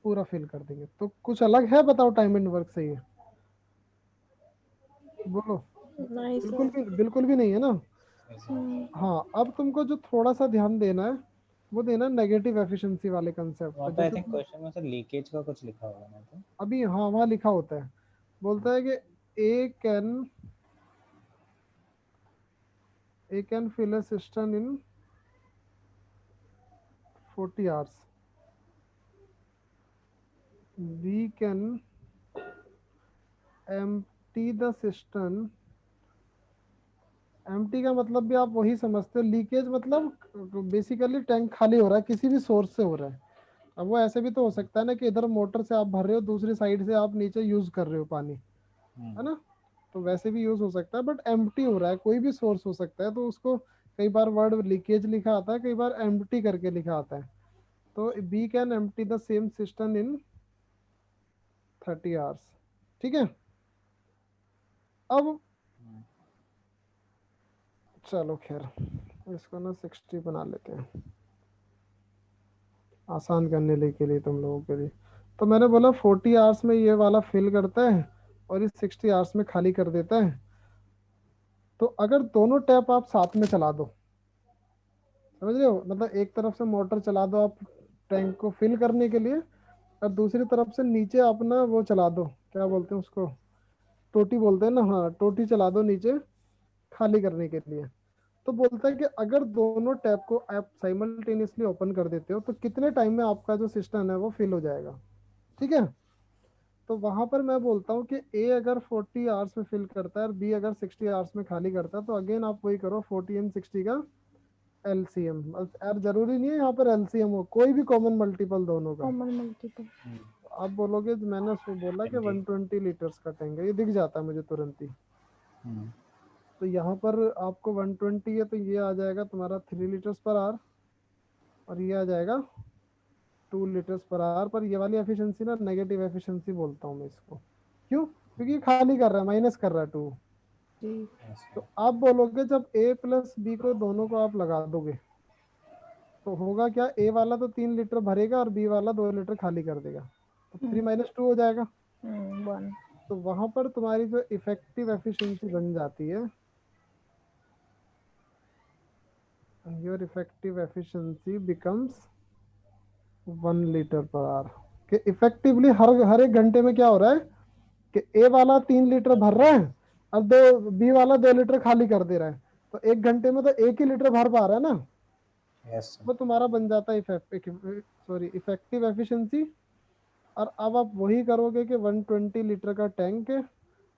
पूरा फिल कर देंगे। तो कुछ अलग है बताओ टाइम एंड वर्क से ये बोलो। नहीं बिल्कुल भी नहीं है ना। ऐसे हाँ, अब तुमको जो थोड़ा सा ध्यान देना है वो देना नेगेटिव एफिशिएंसी वाले कंसेप्ट वहाँ पर। पे आई जैसे थिंक क्वेश्चन में सर लीकेज का कुछ लिखा होगा ना, तो अभी हाँ वहाँ लिखा होता है, बोलता है कि A can fill a system in 40 hours, B can empty the system. Empty का मतलब भी आप वही समझते हो, लीकेज मतलब बेसिकली टैंक खाली हो रहा है, किसी भी सोर्स से हो रहा है। अब वो ऐसे भी तो हो सकता है ना कि इधर मोटर से आप भर रहे हो, दूसरी साइड से आप नीचे यूज कर रहे हो पानी, है ना, तो वैसे भी यूज हो सकता है। बट एम्प्टी हो रहा है, कोई भी सोर्स हो सकता है, तो उसको कई बार वर्ड लीकेज लिखा आता है, कई बार एम्प्टी करके लिखा आता है। तो B can empty the same system in 30 hours। ठीक है, अब चलो खैर इसको ना 60 बना लेते हैं आसान करने के लिए तुम लोगों के लिए। तो मैंने बोला 40 आवर्स में ये वाला फिल करता है और इस 60 आवर्स में खाली कर देता है। तो अगर दोनों टैप आप साथ में चला दो, समझ रहे हो, मतलब एक तरफ से मोटर चला दो आप टैंक को फिल करने के लिए, और दूसरी तरफ से नीचे अपना वो चला दो, क्या बोलते हैं उसको, टोटी बोलते हैं ना, हाँ टोटी चला दो नीचे खाली करने के लिए। तो बोलता है कि अगर दोनों टैप को आप साइमल्टेनियसली ओपन कर देते हो तो कितने टाइम में आपका जो सिस्टम है वो फिल हो जाएगा। ठीक है, तो वहां पर मैं बोलता हूँ कि ए अगर 40 आवर्स में फिल करता है और बी अगर 60 आवर्स में खाली करता है, तो अगेन आप वही करो 40 एंड 60 का एलसीएम। यार जरूरी नहीं है यहाँ पर एलसीएम हो, कोई भी कॉमन मल्टीपल दोनों का। Common multiple. आप बोलोगे मैंने उसको बोला कि 120 लीटर्स का टैंक है, ये दिख जाता है मुझे तुरंत ही। तो यहाँ पर आपको 120 है तो ये आ जाएगा तुम्हारा 3 लीटर्स पर आवर, और ये आ जाएगा 2 लीटर्स पर आवर। पर ये वाली एफिशिएंसी ना नेगेटिव एफिशिएंसी बोलता हूँ मैं इसको। क्यों? क्योंकि ये खाली कर रहा है, माइनस कर रहा है 2। जी। तो आप बोलोगे जब ए प्लस बी को दोनों को आप लगा दोगे तो होगा क्या, ए वाला तो 3 लीटर भरेगा और बी वाला 2 लीटर खाली कर देगा, तो 3 - 2 हो जाएगा। 1। तो वहां पर तुम्हारी जो इफेक्टिव एफिशिएंसी बन जाती है, your effective efficiency becomes 1 litre per hour. कि इफेक्टिवली हर हर एक घंटे में क्या हो रहा है कि ए वाला 3 लीटर भर रहा है और दो बी वाला 2 लीटर खाली कर दे रहा है, तो एक घंटे में तो 1 ही लीटर भर पा रहा है ना, यस वो तुम्हारा बन जाता है इफेक्टिव एफिशिएंसी। और अब आप वही करोगे कि 120 लीटर का टैंक है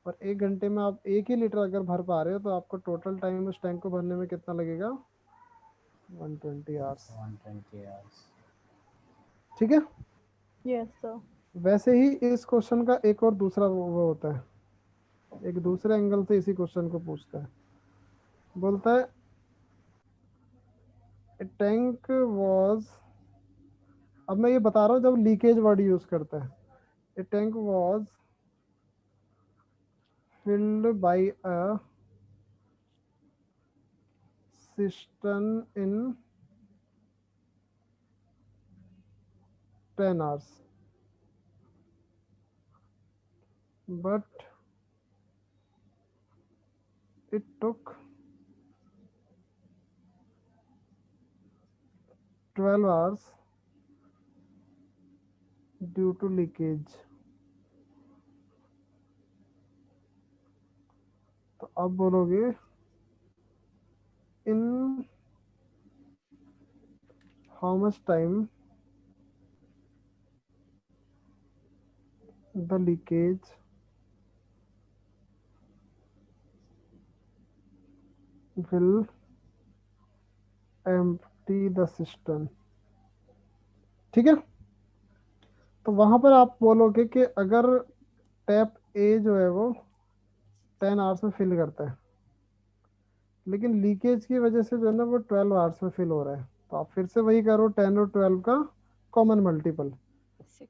और एक घंटे में आप 1 ही लीटर अगर भर पा रहे हो, तो आपको टोटल टाइम उस टैंक को भरने में कितना लगेगा, 120 आवर्स। 120 आवर्स। ठीक है, यस सर। वैसे ही इस क्वेश्चन का एक और दूसरा वो होता है, एक दूसरे एंगल से इसी क्वेश्चन को पूछता है। बोलता है टैंक वॉज, अब मैं ये बता रहा हूँ जब लीकेज वर्ड यूज करता है, a tank was filled by a system in 10 hours, but it took 12 hours due to leakage। तो अब बोलोगे in how much time the leakage will empty the system. ठीक है, तो वहां पर आप बोलोगे कि अगर टैप ए जो है वो 10 आवर्स में फिल करता है, लेकिन लीकेज की वजह से जो है ना वो 12 आवर्स में फिल हो रहा है, तो आप फिर से वही करो 10 और 12 का कॉमन मल्टीपल।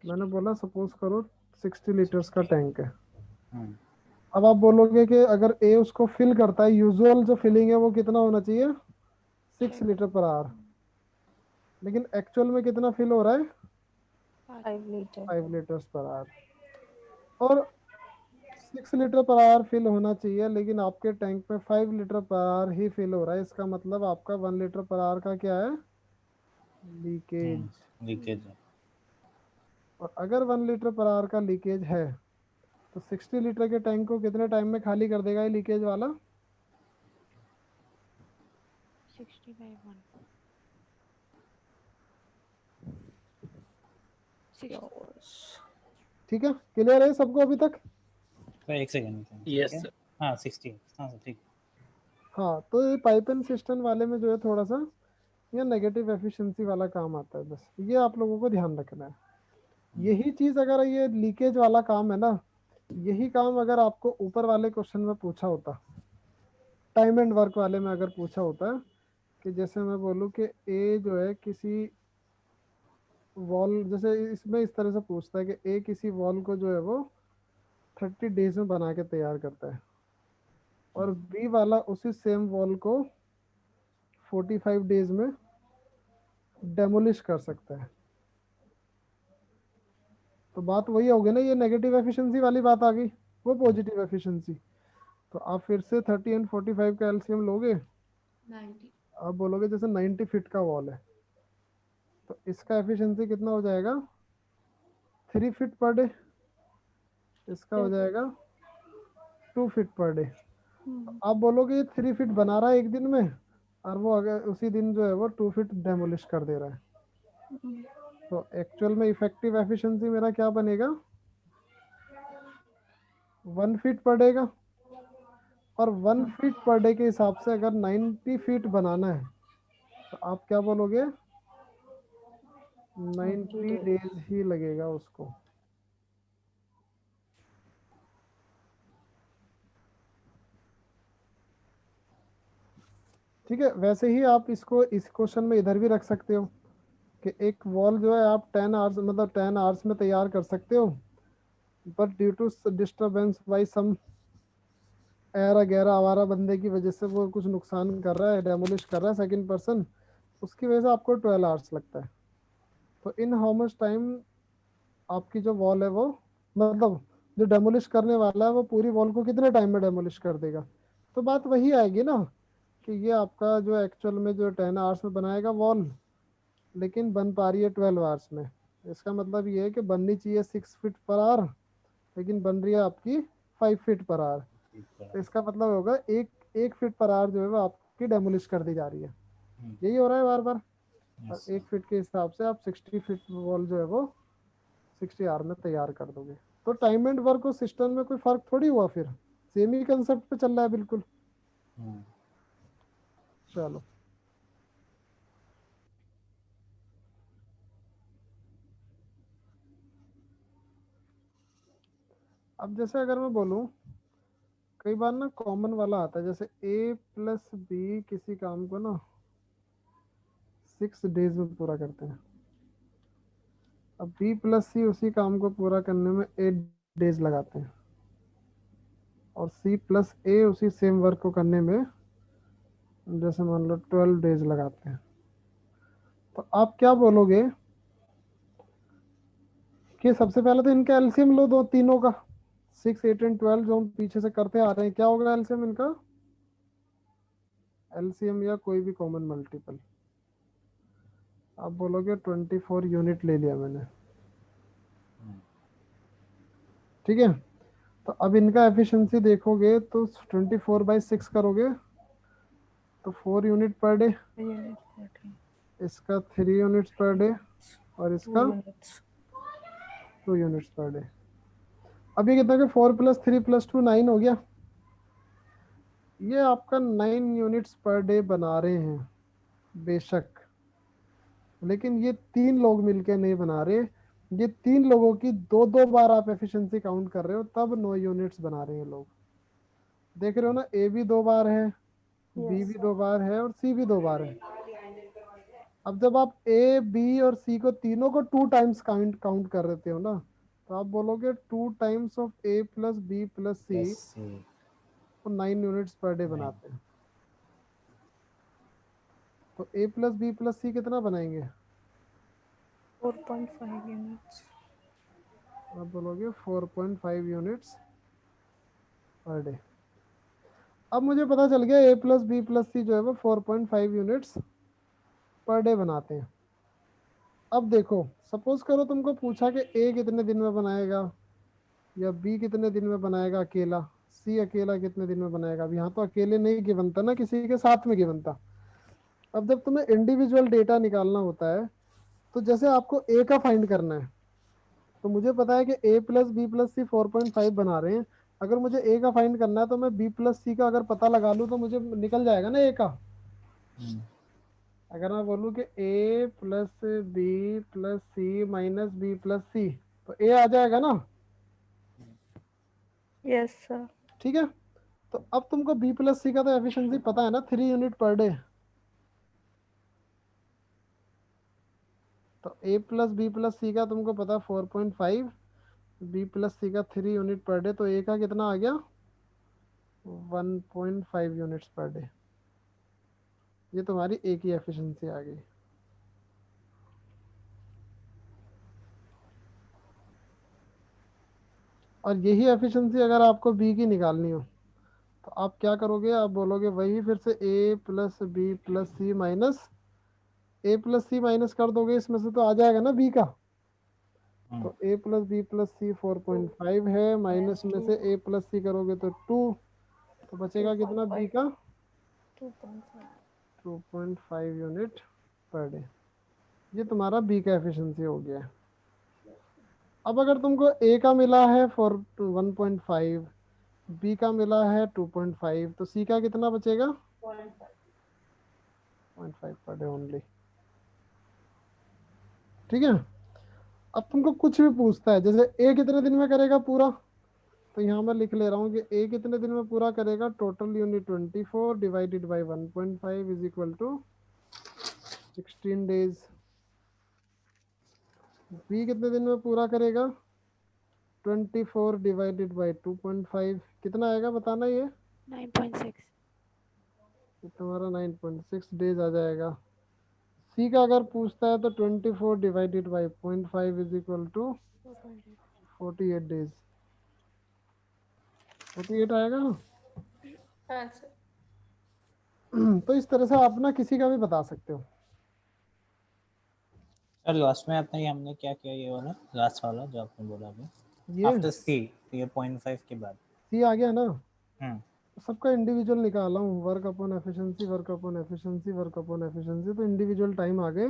मैंने बोला सपोज करो 60 लीटर्स का टैंक है। अब आप बोलोगे कि अगर ए उसको फिल करता है, यूजुअल जो फिलिंग है वो कितना होना चाहिए, 6 लीटर पर आवर, लेकिन एक्चुअल में कितना फिल हो रहा है, 5 लीटर। 5 litres per hour. और 6 लीटर पर आवर फिल होना चाहिए, लेकिन आपके टैंक में 5 लीटर पर आवर ही फिल हो रहा है। इसका मतलब आपका 1 लीटर पर आवर का क्या है, लीकेज। लीकेज है। और अगर 1 लीटर पर आवर का लीकेज है तो 60 लीटर के टैंक को कितने टाइम में खाली कर देगा ये लीकेज वाला? 60/1 ठीक है, क्लियर है सबको अभी तक? तो एक सेकंड। Yes sir. हाँ 60। हाँ सर ठीक। हाँ, तो ये पाइप एंड सिस्टम वाले में जो है थोड़ा सा ये नेगेटिव एफिशिएंसी वाला काम आता है, बस ये आप लोगों को ध्यान रखना है। यही चीज अगर ये लीकेज वाला काम है ना, यही काम अगर आपको ऊपर वाले क्वेश्चन में पूछा होता, टाइम एंड वर्क वाले में अगर पूछा होता कि जैसे मैं बोलूँ कि ए जो है किसी वॉल, जैसे इसमें इस तरह से पूछता है कि ए किसी वॉल को जो है वो 30 डेज में बना के तैयार करता है, और बी वाला उसी सेम वॉल को 45 डेज में डेमोलिश कर सकता है। तो बात वही होगी ना, ये नेगेटिव एफिशिएंसी वाली बात आ गई, वो पॉजिटिव एफिशिएंसी। तो आप फिर से 30 एंड 45 का एलसीएम लोगे, 90। आप बोलोगे जैसे 90 फीट का वॉल है, तो इसका एफिशिएंसी कितना हो जाएगा, 3 फीट पर डे। इसका हो जाएगा 2 फीट पर डे। आप बोलोगे ये 3 फीट बना रहा है एक दिन में, और वो अगर उसी दिन जो है वो 2 फीट डेमोलिश कर दे रहा है, तो एक्चुअल में इफेक्टिव एफिशिएंसी मेरा क्या बनेगा, 1 फीट पर डे का। और 1 फीट पर डे के हिसाब से अगर 90 फीट बनाना है तो आप क्या बोलोगे, 90 डेज ही लगेगा उसको। ठीक है, वैसे ही आप इसको इस क्वेश्चन में इधर भी रख सकते हो कि एक वॉल जो है आप 10 आवर्स मतलब 10 आवर्स में तैयार कर सकते हो, but due to disturbance by some air वगैरह आवारा बंदे की वजह से वो कुछ नुकसान कर रहा है, डेमोलिश कर रहा है सेकंड पर्सन, उसकी वजह से आपको 12 आवर्स लगता है। तो इन हाउ मच टाइम आपकी जो वॉल है वो, मतलब जो डेमोलिश करने वाला है वो पूरी वॉल को कितने टाइम में डेमोलिश कर देगा। तो बात वही आएगी ना कि ये आपका जो एक्चुअल में जो 10 आवर्स में बनाएगा वॉल, लेकिन बन पा रही है 12 आवर्स में। इसका मतलब ये है कि बननी चाहिए 6 फीट पर आवर, लेकिन बन रही है आपकी 5 फीट पर आवर। तो इसका मतलब होगा एक फीट पर आवर जो है वो आपकी डेमोलिश कर दी जा रही है। यही हो रहा है बार बार। और 1 फीट के हिसाब से आप 60 फीट वॉल जो है वो 60 आवर में तैयार कर दोगे। तो टाइम एंड वर्क और सिस्टम में कोई फर्क थोड़ी हुआ, फिर सेम ही कंसेप्ट पे चल रहा है बिल्कुल। चलो, अब जैसे अगर मैं बोलूँ, कई बार ना कॉमन वाला आता है, जैसे ए प्लस बी किसी काम को ना 6 डेज में पूरा करते हैं, अब बी प्लस सी उसी काम को पूरा करने में 8 डेज लगाते हैं, और सी प्लस ए उसी सेम वर्क को करने में जैसे मान लो 12 डेज लगाते हैं। तो आप क्या बोलोगे कि सबसे पहले तो इनका एलसीएम लो, दो तीनों का, 6, 8 एंड 12 जो हम पीछे से करते आ रहे हैं, क्या होगा एलसीएम इनका, एलसीएम या कोई भी कॉमन मल्टीपल। आप बोलोगे 24 यूनिट ले लिया मैंने, ठीक है। तो अब इनका एफिशिएंसी देखोगे तो 24/6 करोगे तो 4 यूनिट पर डे, इसका 3 यूनिट्स पर डे, और इसका 2 यूनिट्स पर डे। अब ये कितना, 4 + 3 + 2 9 हो गया। ये आपका 9 यूनिट्स पर डे बना रहे हैं बेशक, लेकिन ये 3 लोग मिलके नहीं बना रहे, ये 3 लोगों की 2-2 बार आप एफिशिएंसी काउंट कर रहे हो, तब 9 यूनिट्स बना रहे हैं लोग। देख रहे हो ना, ए भी 2 बार है, बी भी 2 बार है, और सी भी 2 बार है। अब जब आप ए बी और सी को तीनों को 2 टाइम्स काउंट कर रहे हो ना, तो आप बोलोगे 2 times of A plus B plus C, तो 9 यूनिट्स पर डे बनाते हैं। तो A plus B plus C कितना बनाएंगे, 4.5 यूनिट्स। आप बोलोगे 4.5 यूनिट्स पर डे। अब मुझे पता चल गया ए प्लस बी प्लस सी जो है वो 4.5 यूनिट्स पर डे बनाते हैं। अब देखो, सपोज करो तुमको पूछा कि ए कितने दिन में बनाएगा, या बी कितने दिन में बनाएगा अकेला, सी अकेला कितने दिन में बनाएगा। अब यहाँ तो अकेले नहीं गिवन था ना, किसी के साथ में गिवन था। अब जब तुम्हें इंडिविजुअल डेटा निकालना होता है, तो जैसे आपको ए का फाइंड करना है, तो मुझे पता है कि ए प्लस बी प्लस सी 4.5 बना रहे हैं। अगर मुझे ए का फाइंड करना है तो मैं बी प्लस सी का अगर पता लगा लूँ तो मुझे निकल जाएगा ना ए का। अगर मैं बोलूँ कि A plus B plus C minus B plus C, तो ए आ जाएगा ना। Yes, sir. ठीक है, तो अब तुमको बी प्लस सी का तो एफिशिएंसी पता है ना, 3 यूनिट पर डे। तो ए प्लस बी प्लस सी का तुमको पता 4.5, बी प्लस सी का 3 यूनिट पर डे, तो ए का कितना आ गया 1.5 यूनिट्स पर डे। ये तुम्हारी ए की एफिशिएंसी आ गई। और यही एफिशिएंसी अगर आपको बी की निकालनी हो तो आप क्या करोगे, आप बोलोगे वही फिर से ए प्लस बी प्लस सी माइनस, ए प्लस सी माइनस कर दोगे, इसमें से तो आ जाएगा ना बी का। तो ए प्लस बी प्लस सी 4.5 है, माइनस में से ए प्लस सी करोगे तो 2, तो बचेगा कितना बी का 2.5. 2.5 यूनिट पर डे। ये तुम्हारा बी का एफिशिएंसी हो गया है। अब अगर तुमको ए का मिला है 1.5, बी का मिला है 2.5, तो सी का कितना बचेगा 0.5 पर डे ओनली। ठीक है, अब तुमको कुछ भी पूछता है, जैसे ए कितने दिन में करेगा पूरा, तो यहाँ मैं लिख ले रहा हूँ कि ए कितने दिन में पूरा करेगा, total unit 24 divided by 1.5 is equal to 16 days. B कितने दिन में पूरा करेगा, 24 डिवाइडेड बाई 2.5, कितना आएगा बताना ये 9.6. तुम्हारा 9.6 डेज आ जाएगा। सी का अगर पूछता है तो 24 divided by 0.5 is equal to 4.8. 48 days. 48 आएगा ना। हाँ सर। तो इस तरह से आप ना किसी का भी बता सकते हो। सर लास्ट में आपने हमने क्या किया, ये वाला लास्ट वाला जो आपने बोला अभी ये आफ्टर सी, ये 0.5 के बाद। सी आ गया ना, हम्म सबका इंडिविजुअल निकाला हूँ, work upon efficiency work upon efficiency work upon efficiency. तो इंडिविजुअल टाइम आ गए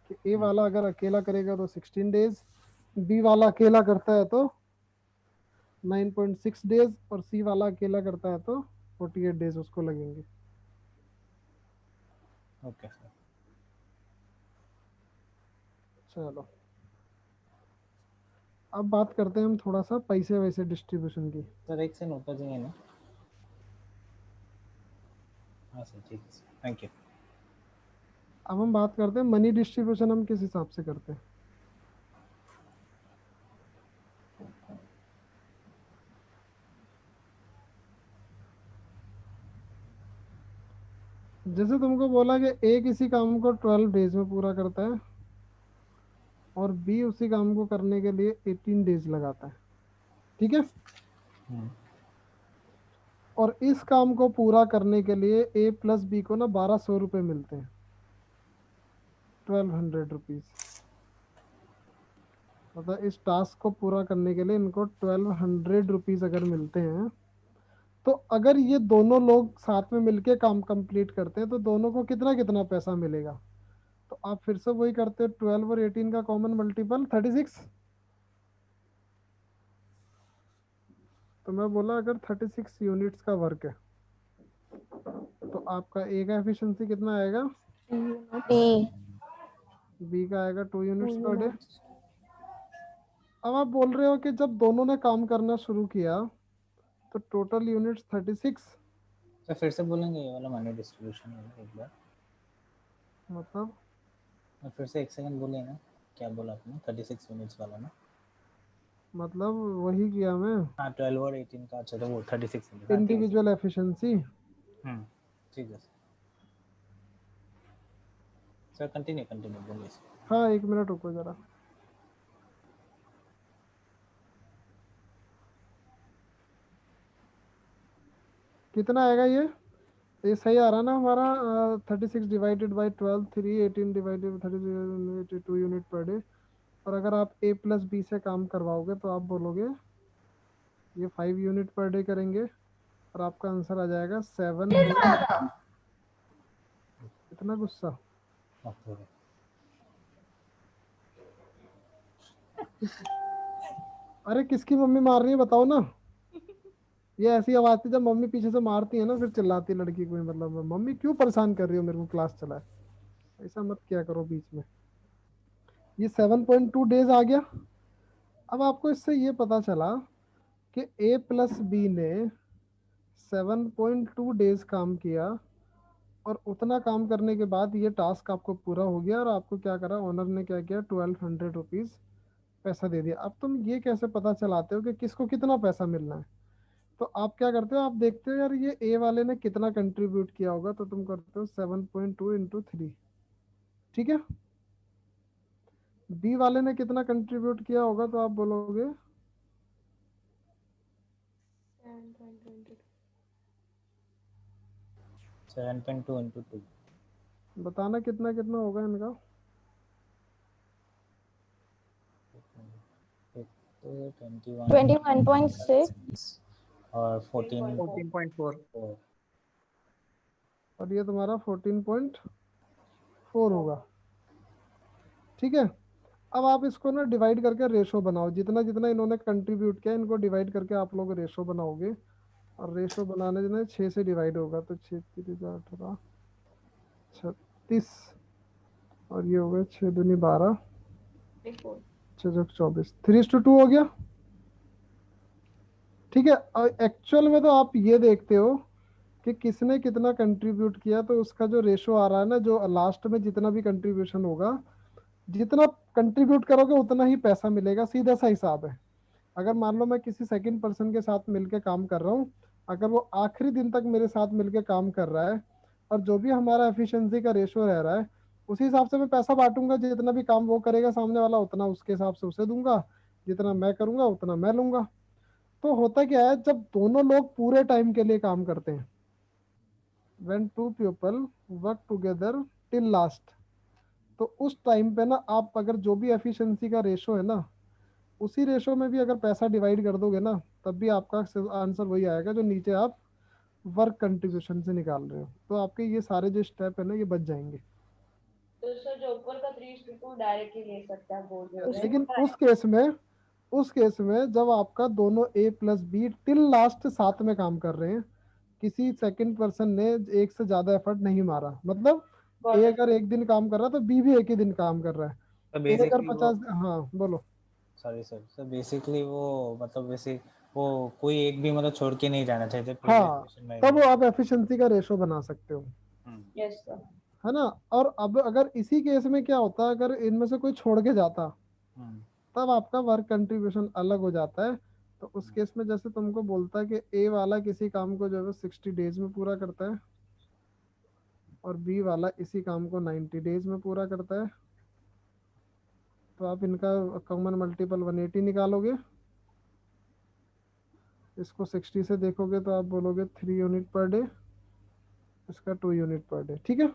कि ए वाला अगर अकेला करेगा तो 16 डेज, बी वाला अकेला करता है तो 9.6 डेज, और सी वाला अकेला करता है तो 48 डेज उसको लगेंगे। Okay sir. चलो अब बात करते हैं हम थोड़ा सा पैसे वैसे डिस्ट्रीब्यूशन की। सर एक से ऊपर जाइए ना। हाँ सर ठीक है सर, थैंक यू। अब हम बात करते हैं मनी डिस्ट्रीब्यूशन हम किस हिसाब से करते हैं। जैसे तुमको बोला कि ए किसी काम को 12 डेज में पूरा करता है और बी उसी काम को करने के लिए 18 डेज लगाता है। ठीक है, और इस काम को पूरा करने के लिए ए प्लस बी को ना 1200 रुपये मिलते हैं, 1200 रुपीज। मतलब इस टास्क को पूरा करने के लिए इनको 1200 रुपीज अगर मिलते हैं, तो अगर ये दोनों लोग साथ में मिलके काम कंप्लीट करते हैं तो दोनों को कितना कितना पैसा मिलेगा। तो आप फिर से वही करते हो, 12 और 18 का कॉमन मल्टीपल 36। तो मैं बोला अगर 36 यूनिट्स का वर्क है तो आपका ए का एफिशिएंसी कितना आएगा, बी का आएगा 2 यूनिट्स पर डे। अब आप बोल रहे हो कि जब दोनों ने काम करना शुरू किया तो टोटल यूनिट्स 36, सर फिर से बोलेंगे ये वाला मनी डिस्ट्रीब्यूशन वाला एक बार, मतलब फिर से एक सेकंड बोलिए ना, क्या बोला आपने 36 यूनिट्स वाला ना। मतलब वही किया मैं, हाँ 12 और 18 का, अच्छा तो वो 36 यूनिट। हाँ ठीक है इंडिविजुअल एफिशिएंसी। ठीक है सर, कंटिन्यू कंटिन्यू बोलिए सर। हाँ 1 मिनट रुको जरा। कितना आएगा ये सही आ रहा ना हमारा 36 divided by 12 3 18 divided by 30 2 unit per day. और अगर आप a प्लस बी से काम करवाओगे तो आप बोलोगे ये 5 यूनिट पर डे करेंगे और आपका आंसर आ जाएगा 7। इतना गुस्सा ओके। अरे किसकी मम्मी मार रही है बताओ ना। ये ऐसी आवाज थी जब मम्मी पीछे से मारती है ना फिर चिल्लाती है लड़की को, मतलब मम्मी क्यों परेशान कर रही हो मेरे को क्लास चला है। ऐसा मत किया करो बीच में। ये 7.2 डेज आ गया। अब आपको इससे ये पता चला कि a प्लस बी ने 7.2 डेज काम किया और उतना काम करने के बाद ये टास्क आपको पूरा हो गया और आपको क्या करा, ओनर ने क्या किया 1200 रुपीज़ पैसा दे दिया। अब तुम ये कैसे पता चलाते हो कि किसको कितना पैसा मिलना है? तो आप क्या करते हो, आप देखते हो यार ये ए वाले ने कितना कंट्रीब्यूट किया होगा, तो तुम करते हो 7.2 इंटू 3। ठीक है। बी वाले ने कितना कंट्रीब्यूट किया होगा तो आप बोलोगे 7.2 इंटू 2। बताना कितना कितना होगा इनका। तो 21.6 और 14 14.4 और ये तुम्हारा 14.4 होगा। ठीक है। अब आप इसको ना डिवाइड करके रेशो बनाओ, जितना जितना इन्होंने कंट्रीब्यूट किया इनको डिवाइड करके आप लोग रेशो बनाओगे। और रेशो बनाने देना 6 से डिवाइड होगा तो 6 3 18 36 और ये हो गया 6 दूनी 12 6 24 3:2 हो गया। ठीक है। और एक्चुअल में तो आप ये देखते हो कि किसने कितना कंट्रीब्यूट किया, तो उसका जो रेशो आ रहा है ना, जो लास्ट में जितना भी कंट्रीब्यूशन होगा, जितना कंट्रीब्यूट करोगे उतना ही पैसा मिलेगा, सीधा सा हिसाब है। अगर मान लो मैं किसी सेकंड पर्सन के साथ मिलके काम कर रहा हूँ, अगर वो आखिरी दिन तक मेरे साथ मिलके काम कर रहा है और जो भी हमारा एफिशिएंसी का रेशो रह रहा है उसी हिसाब से मैं पैसा बांटूंगा। जितना भी काम वो करेगा सामने वाला उतना उसके हिसाब से उसे दूंगा, जितना मैं करूंगा उतना मैं लूंगा। तो होता क्या है, जब दोनों लोग पूरे टाइम के लिए काम करते हैं, when two people work together till last, तो उस टाइम पे ना आप अगर जो भी एफिशिएंसी का रेशो है ना, उसी रेशो में भी अगर पैसा डिवाइड कर दोगे ना, तब भी आपका आंसर वही आएगा जो नीचे आप वर्क कंट्रीब्यूशन से निकाल रहे हो। तो आपके ये सारे जो स्टेप है ना ये बच जाएंगे। तो सर जो ऊपर का 3:2 डायरेक्ट ही ले सकते हैं बोल रहे हो, लेकिन उस केस में जब आपका दोनों ए प्लस बी टिल लास्ट साथ में काम कर रहे हैं, किसी सेकंड पर्सन ने एक से ज्यादा एफर्ट नहीं मारा, मतलब ए अगर एक दिन काम कर रहा है तो बी भी एक ही दिन काम कर रहा है। तो ए अगर बेसिकली 50, हाँ बोलो। सॉरी सर, सर बेसिकली वो मतलब वैसे वो कोई एक भी मतलब छोड़ के नहीं जाना चाहिए प्रीवियस हाँ, क्वेश्चन में तब भी। वो आप एफिशिएंसी का रेशो बना सकते हो, यस सर। है ना। और अब अगर इसी केस में क्या होता, अगर इनमें से कोई छोड़ के जाता तब आपका वर्क कंट्रीब्यूशन अलग हो जाता है। तो उस केस में जैसे तुमको बोलता है कि ए वाला किसी काम को जो है 60 डेज में पूरा करता है और बी वाला इसी काम को 90 डेज में पूरा करता है, तो आप इनका कॉमन मल्टीपल 180 निकालोगे। इसको 60 से देखोगे तो आप बोलोगे 3 यूनिट पर डे, इसका 2 यूनिट पर डे। ठीक है।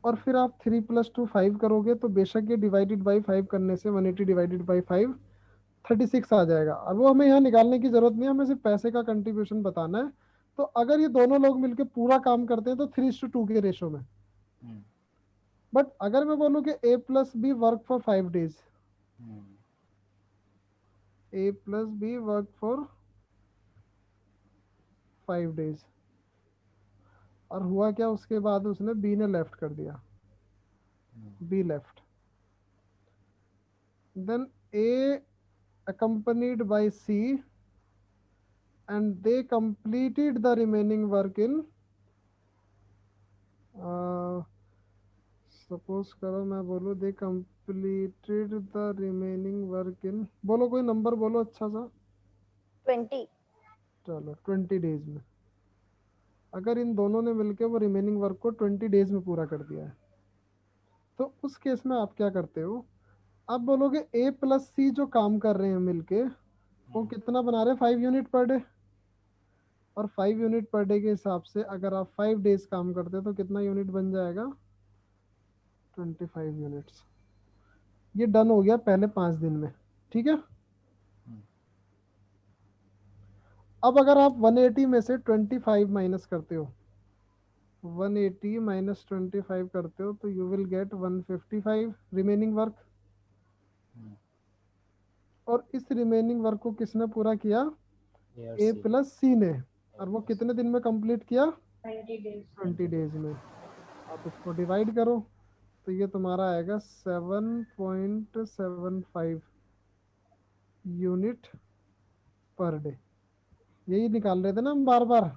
और फिर आप 3 + 2 5 करोगे तो बेशक ये डिवाइडेड बाई 5 करने से 180 डिवाइडेड बाई 5 36 आ जाएगा। अब वो हमें यहाँ निकालने की जरूरत नहीं है, हमें सिर्फ पैसे का कंट्रीब्यूशन बताना है। तो अगर ये दोनों लोग मिलकर पूरा काम करते हैं तो 3:2 के रेशो में। बट अगर मैं बोलूँ कि A plus B work for 5 days, A plus B work for 5 days, और हुआ क्या उसके बाद उसने बी ने लेफ्ट कर दिया, B left, then A accompanied by C and they completed the remaining work in suppose करो मैं बोलूँ they completed the remaining work in, बोलो कोई नंबर बोलो अच्छा सा। 20। चलो 20 डेज में। अगर इन दोनों ने मिलकर वो रिमेनिंग वर्क को 20 डेज में पूरा कर दिया है तो उस केस में आप क्या करते हो, आप बोलोगे ए प्लस सी जो काम कर रहे हैं मिलके वो कितना बना रहे हैं 5 यूनिट पर डे। और 5 यूनिट पर डे के हिसाब से अगर आप 5 डेज काम करते तो कितना यूनिट बन जाएगा? 25 यूनिट्स। ये डन हो गया पहले 5 दिन में, ठीक है। अब अगर आप 180 में से 25 माइनस करते हो, 180 माइनस 25 करते हो तो you will get 155 remaining work. और इस रिमेनिंग वर्क को किसने पूरा किया? ए प्लस सी ने। और वो कितने दिन में कंप्लीट किया? 20 days. 20 डेज में। आप इसको डिवाइड करो तो ये तुम्हारा आएगा 7.75 यूनिट पर डे। यही निकाल रहे थे ना हम बार बार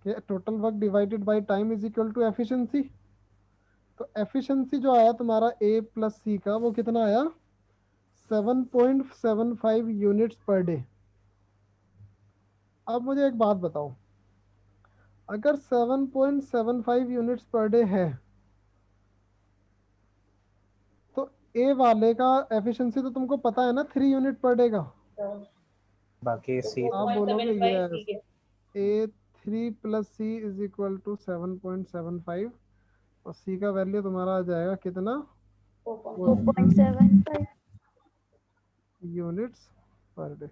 कि total work divided by time is equal to efficiency. तो एफिशिएंसी जो आया तुम्हारा ए प्लस सी का, वो कितना आया? 7.75 यूनिट्स पर डे। अब मुझे एक बात बताओ, अगर 7.75 यूनिट्स पर डे है तो ए वाले का एफिशिएंसी तो तुमको पता है ना, 3 यूनिट पर डे का। बाकी सी आप बोलोगे 4.75 यस, ठीक है. A 3 plus C is equal to 7.75 और सी का वैल्यू तुम्हारा आ जाएगा कितना? 4.75 यूनिट्स पर डे,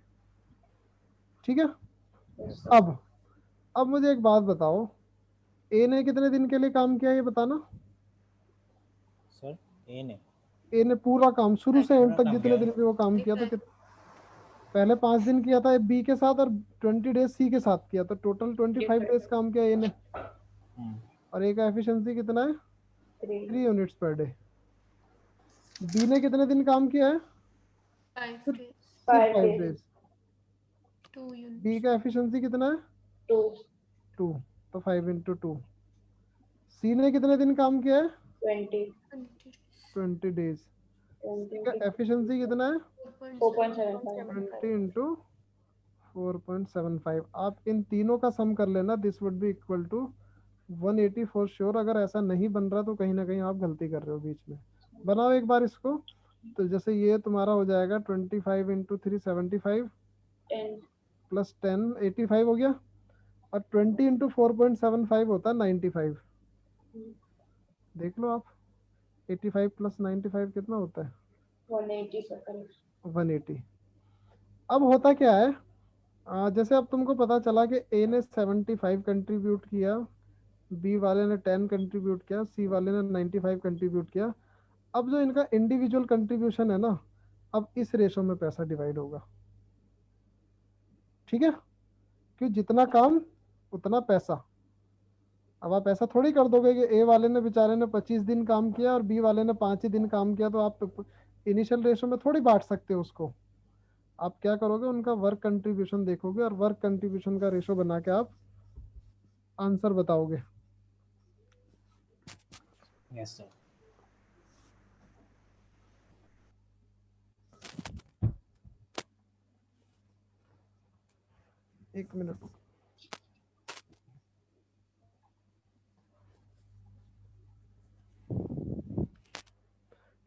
ठीक है। Yes, sir. अब मुझे एक बात बताओ, ए ने कितने दिन के लिए काम किया ये बताना। सर ए ने पूरा काम शुरू से एंड पूरा तक काम जितने किया दिन भी वो काम किया तो पहले 5 दिन किया था बी के साथ और 20 डेज सी के साथ किया, तो टोटल 25 डेज काम किया ए ने। और ए का एफिशिएंसी कितना है? 3 यूनिट्स पर डे। बी ने कितने दिन काम किया है? 5 days. सिर्फ 5 days. डेज। 2 units. बी का एफिशिएंसी कितना है? 2. 2, तो 5 इंटू 2। सी ने कितने दिन काम किया है? 20. 20. 20 डेज। सी का 20. एफिशिएंसी कितना है? 4.75. 20 इंटू 4.75। आप इन तीनों का सम कर लेना, this would be equal to 180 for sure. अगर ऐसा नहीं बन रहा तो कहीं ना कहीं आप गलती कर रहे हो बीच में। बनाओ एक बार इसको, तो जैसे ये तुम्हारा हो जाएगा 25 इंटू 3 75 10. प्लस 10 85 हो गया। और 20 इंटू 4.75 होता है 95। देख लो आप, 85 प्लस 95 कितना होता है? 180 sir, correct. 180। अब होता क्या है, जैसे अब तुमको पता चला कि ए ने 75 कंट्रीब्यूट किया, बी वाले ने 10 कंट्रीब्यूट किया, सी वाले ने 95 कंट्रीब्यूट किया। अब जो इनका इंडिविजुअल कंट्रीब्यूशन है ना, अब इस रेशो में पैसा डिवाइड होगा, ठीक है। कि जितना काम उतना पैसा। अब आप ऐसा थोड़ी कर दोगे कि ए वाले ने बेचारे ने 25 दिन काम किया और बी वाले ने 5 ही दिन काम किया, तो आप इनिशियल रेशो में थोड़ी बांट सकते हो उसको। आप क्या करोगे, उनका वर्क कंट्रीब्यूशन देखोगे और वर्क कंट्रीब्यूशन का रेशो बना के आप आंसर बताओगे। Yes sir. एक मिनट।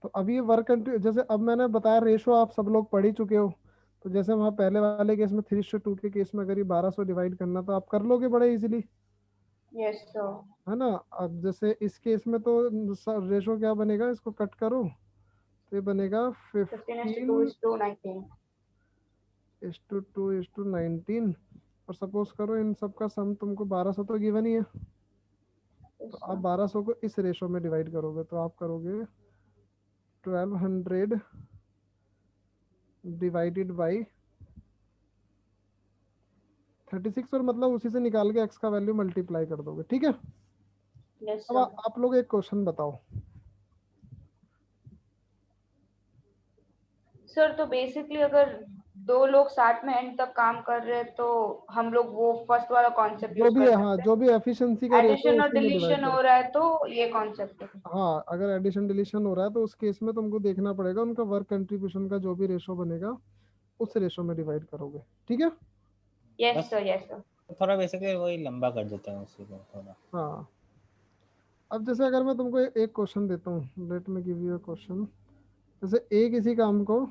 तो अभी ये वर्क कंट्री, जैसे अब मैंने बताया रेशो आप सब लोग पढ़ ही चुके हो। तो जैसे वहाँ पहले वाले केस में 3:2 के केस में अगर ये 1200 डिवाइड करना तो आप कर लोगे बड़े इजीली, Yes sir. है ना। अब जैसे इस केस में तो रेशो क्या बनेगा, इसको कट करो तो ये बनेगा 15:2:19. 15:2:19। और सपोज करो इन सब का सम तुमको 1200 तो गिवन ही है, Yes, तो sir. आप 1200 को इस रेशो में डिवाइड करोगे तो आप करोगे 1200 डिवाइडेड बाई 36 और मतलब उसी से निकाल के एक्स का वैल्यू मल्टीप्लाई कर दोगे, ठीक है। Yes अब sir. आप लोग एक क्वेश्चन बताओ। सर तो बेसिकली अगर 2 लोग साथ में एंड तक काम कर रहे हैं तो हम लोग वो फर्स्ट वाला कॉन्सेप्ट जो यूज भी कर हाँ, सकते जो भी एफिशिएंसी का हैं. रेशो एडिशन और उसी में डिवाइड डिलीशन करो। हो रहा है तो ये कॉन्सेप्ट है. हाँ, अगर एडिशन डिलीशन हो रहा है तो उस केस में तुमको देखना पड़ेगा उनका वर्क कंट्रीब्यूशन का जो भी रेशो बनेगा उस रेशो में डिवाइड करोगे, ठीक है। Yes sir, yes sir. थोड़ा बेसिकली वही लंबा कर देते हैं उसी को थोड़ा। हाँ, अब जैसे अगर मैं तुमको एक क्वेश्चन देता हूँ, let me give you a question. जैसे ए किसी काम को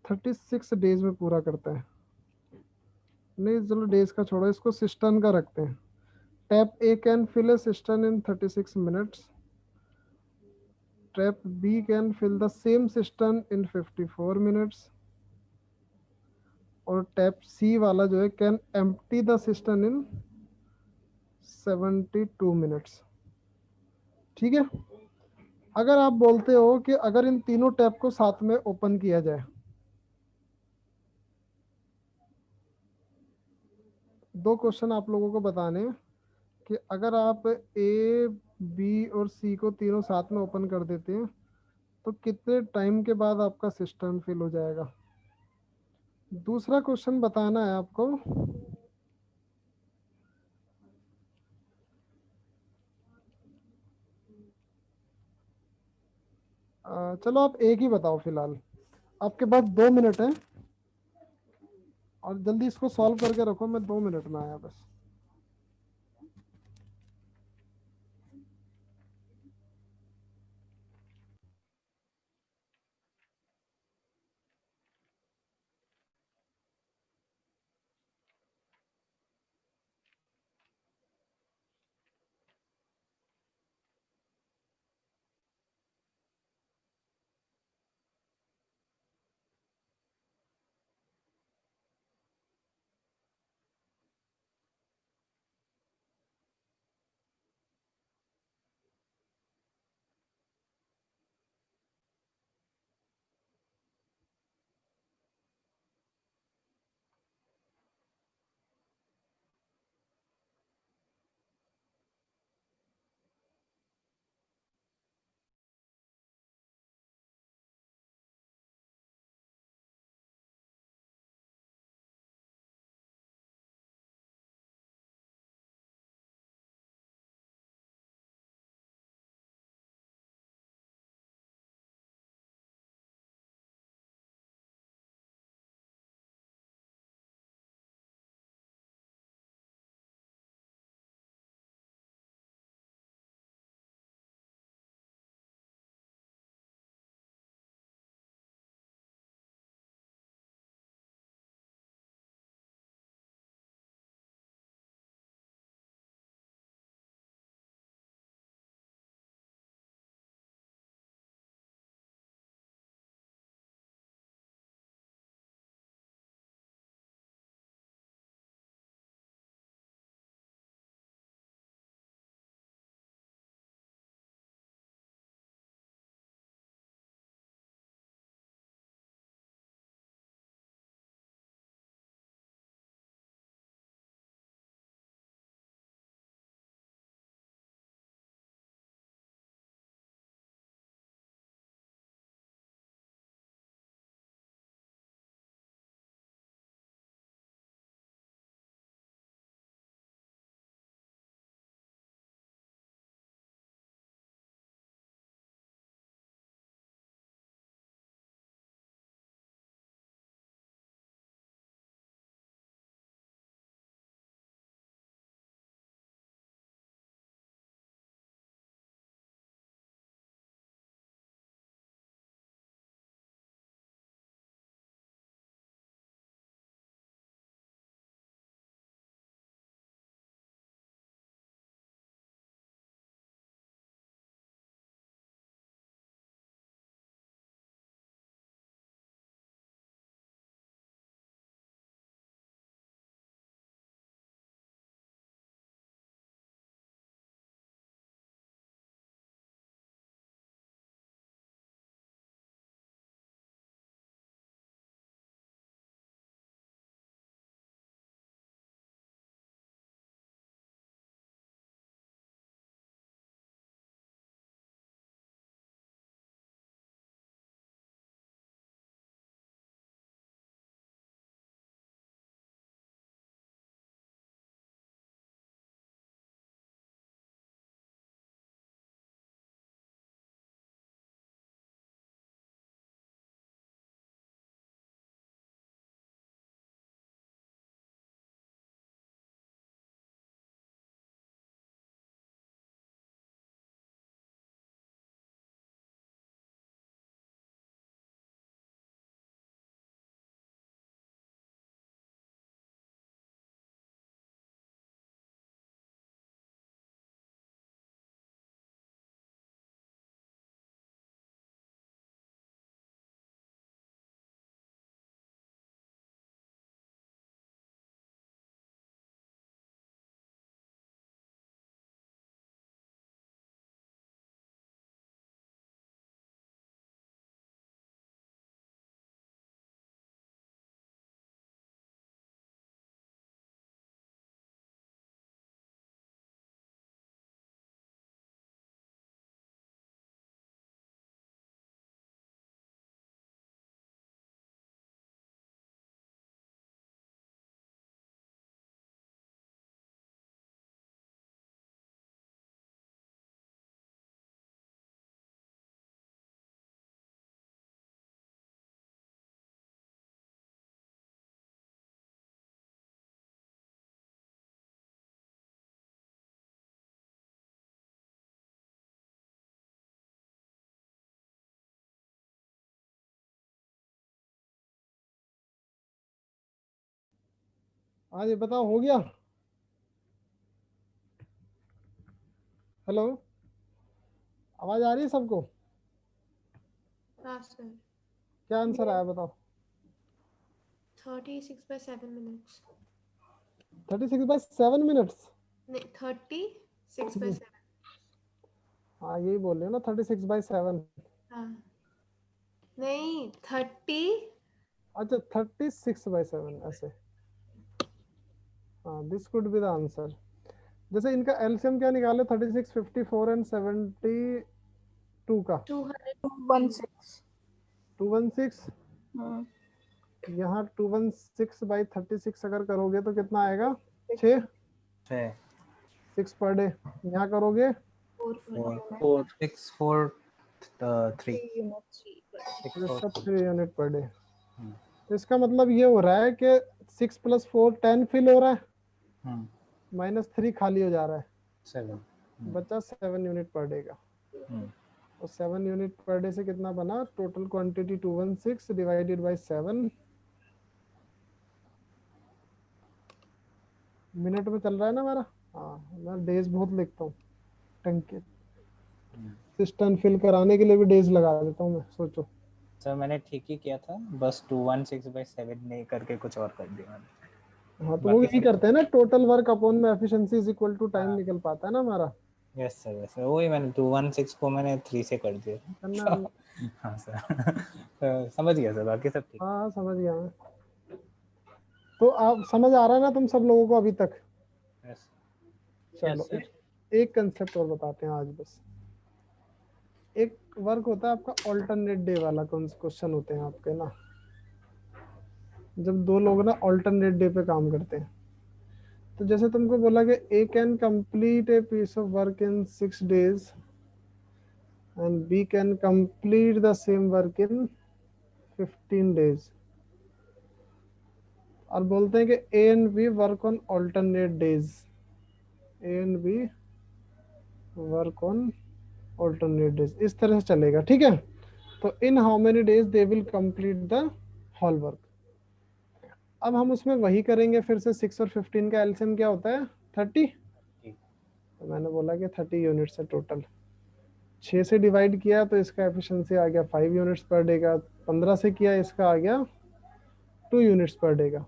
36 डेज में पूरा करता है, नहीं चलो डेज का छोड़ो, इसको सिस्टर्न का रखते हैं। Tap A can fill a cistern in 36 minutes, tap B can fill the same cistern in 54 minutes, और टैप सी वाला जो है can empty the cistern in 72 minutes. ठीक है, अगर आप बोलते हो कि अगर इन तीनों टैप को साथ में ओपन किया जाए, दो क्वेश्चन आप लोगों को बताने हैं कि अगर आप ए बी और सी को तीनों साथ में ओपन कर देते हैं तो कितने टाइम के बाद आपका सिस्टम फिल हो जाएगा। दूसरा क्वेश्चन बताना है आपको। चलो आप एक ही बताओ फिलहाल, आपके पास 2 मिनट है और जल्दी इसको सॉल्व करके रखो, मैं 2 मिनट में आया बस। आज ये बताओ हो गया? हेलो, आवाज आ रही है सबको? हाँ सर। क्या आंसर आया बताओ? 36/7 minutes। 36/7 मिनट्स? नहीं, 36/7। हाँ यही बोल रहे हो ना, 36/7। हाँ नहीं, 30। अच्छा 36/7 ऐसे। हाँ this could be the answer. जैसे इनका एलसीएम क्या निकाले, 36, 54 एंड 72 का? 216। 216। हम्म, यहाँ 216/36 अगर करोगे तो कितना आएगा? 6 6 6 पर डे। यहाँ करोगे 4 6 4 3 units। 6 इसका 4 3 यूनिट पर डे। हम्म तो इसका मतलब ये हो रहा है कि 6 + 4 10 फिल हो रहा है, -3 खाली हो जा रहा है, 7 बचा 7 यूनिट पर डे का। और 7 यूनिट पर डे से कितना बना? Total quantity 216 divided by 7। Minute में चल रहा है ना हमारा? हाँ मैं डेज बहुत लिखता हूँ, टंके सिस्टम फिल कराने के लिए भी डेज लगा देता हूँ मैं, सोचो। सर मैंने ठीक ही किया था, बस 216/7 नहीं करके कुछ और कर दिया मैंने। हाँ तो वो बाकी यही सब करते हैं ना, टोटल वर्क अपॉन में efficiency is equal to time निकल पाता है ना हमारा। यस सर वही मैंने 216 को मैंने 3 से कर दिया। करना हाँ सर तो समझ गया सर, बाकी सब ठीक। हाँ समझ गया मैं। तो आप समझ आ रहा है ना तुम सब लोगों को अभी तक? यस चलो सर। एक कंसेप्ट और बताते हैं आज बस। एक वर्क होता है आपका ऑल्टरनेट डे वाला, क्वेश्चन होते हैं आपके ना, जब दो लोग ना ऑल्टरनेट डे पे काम करते हैं। तो जैसे तुमको बोला कि A can complete a piece of work in 6 days and B can complete the same work in 15 days। और बोलते हैं कि A and B work on alternate days. A and B work on alternate days, इस तरह से चलेगा, ठीक है? तो in how many days they will complete the whole work. अब हम उसमें वही करेंगे फिर से, 6 और 15 का एलसीएम क्या होता है? 30। तो मैंने बोला कि 30 यूनिट्स है टोटल। 6 से डिवाइड किया तो इसका एफिशिएंसी आ गया 5 यूनिट्स पर डे का। 15 से किया इसका आ गया 2 यूनिट्स पर डे का।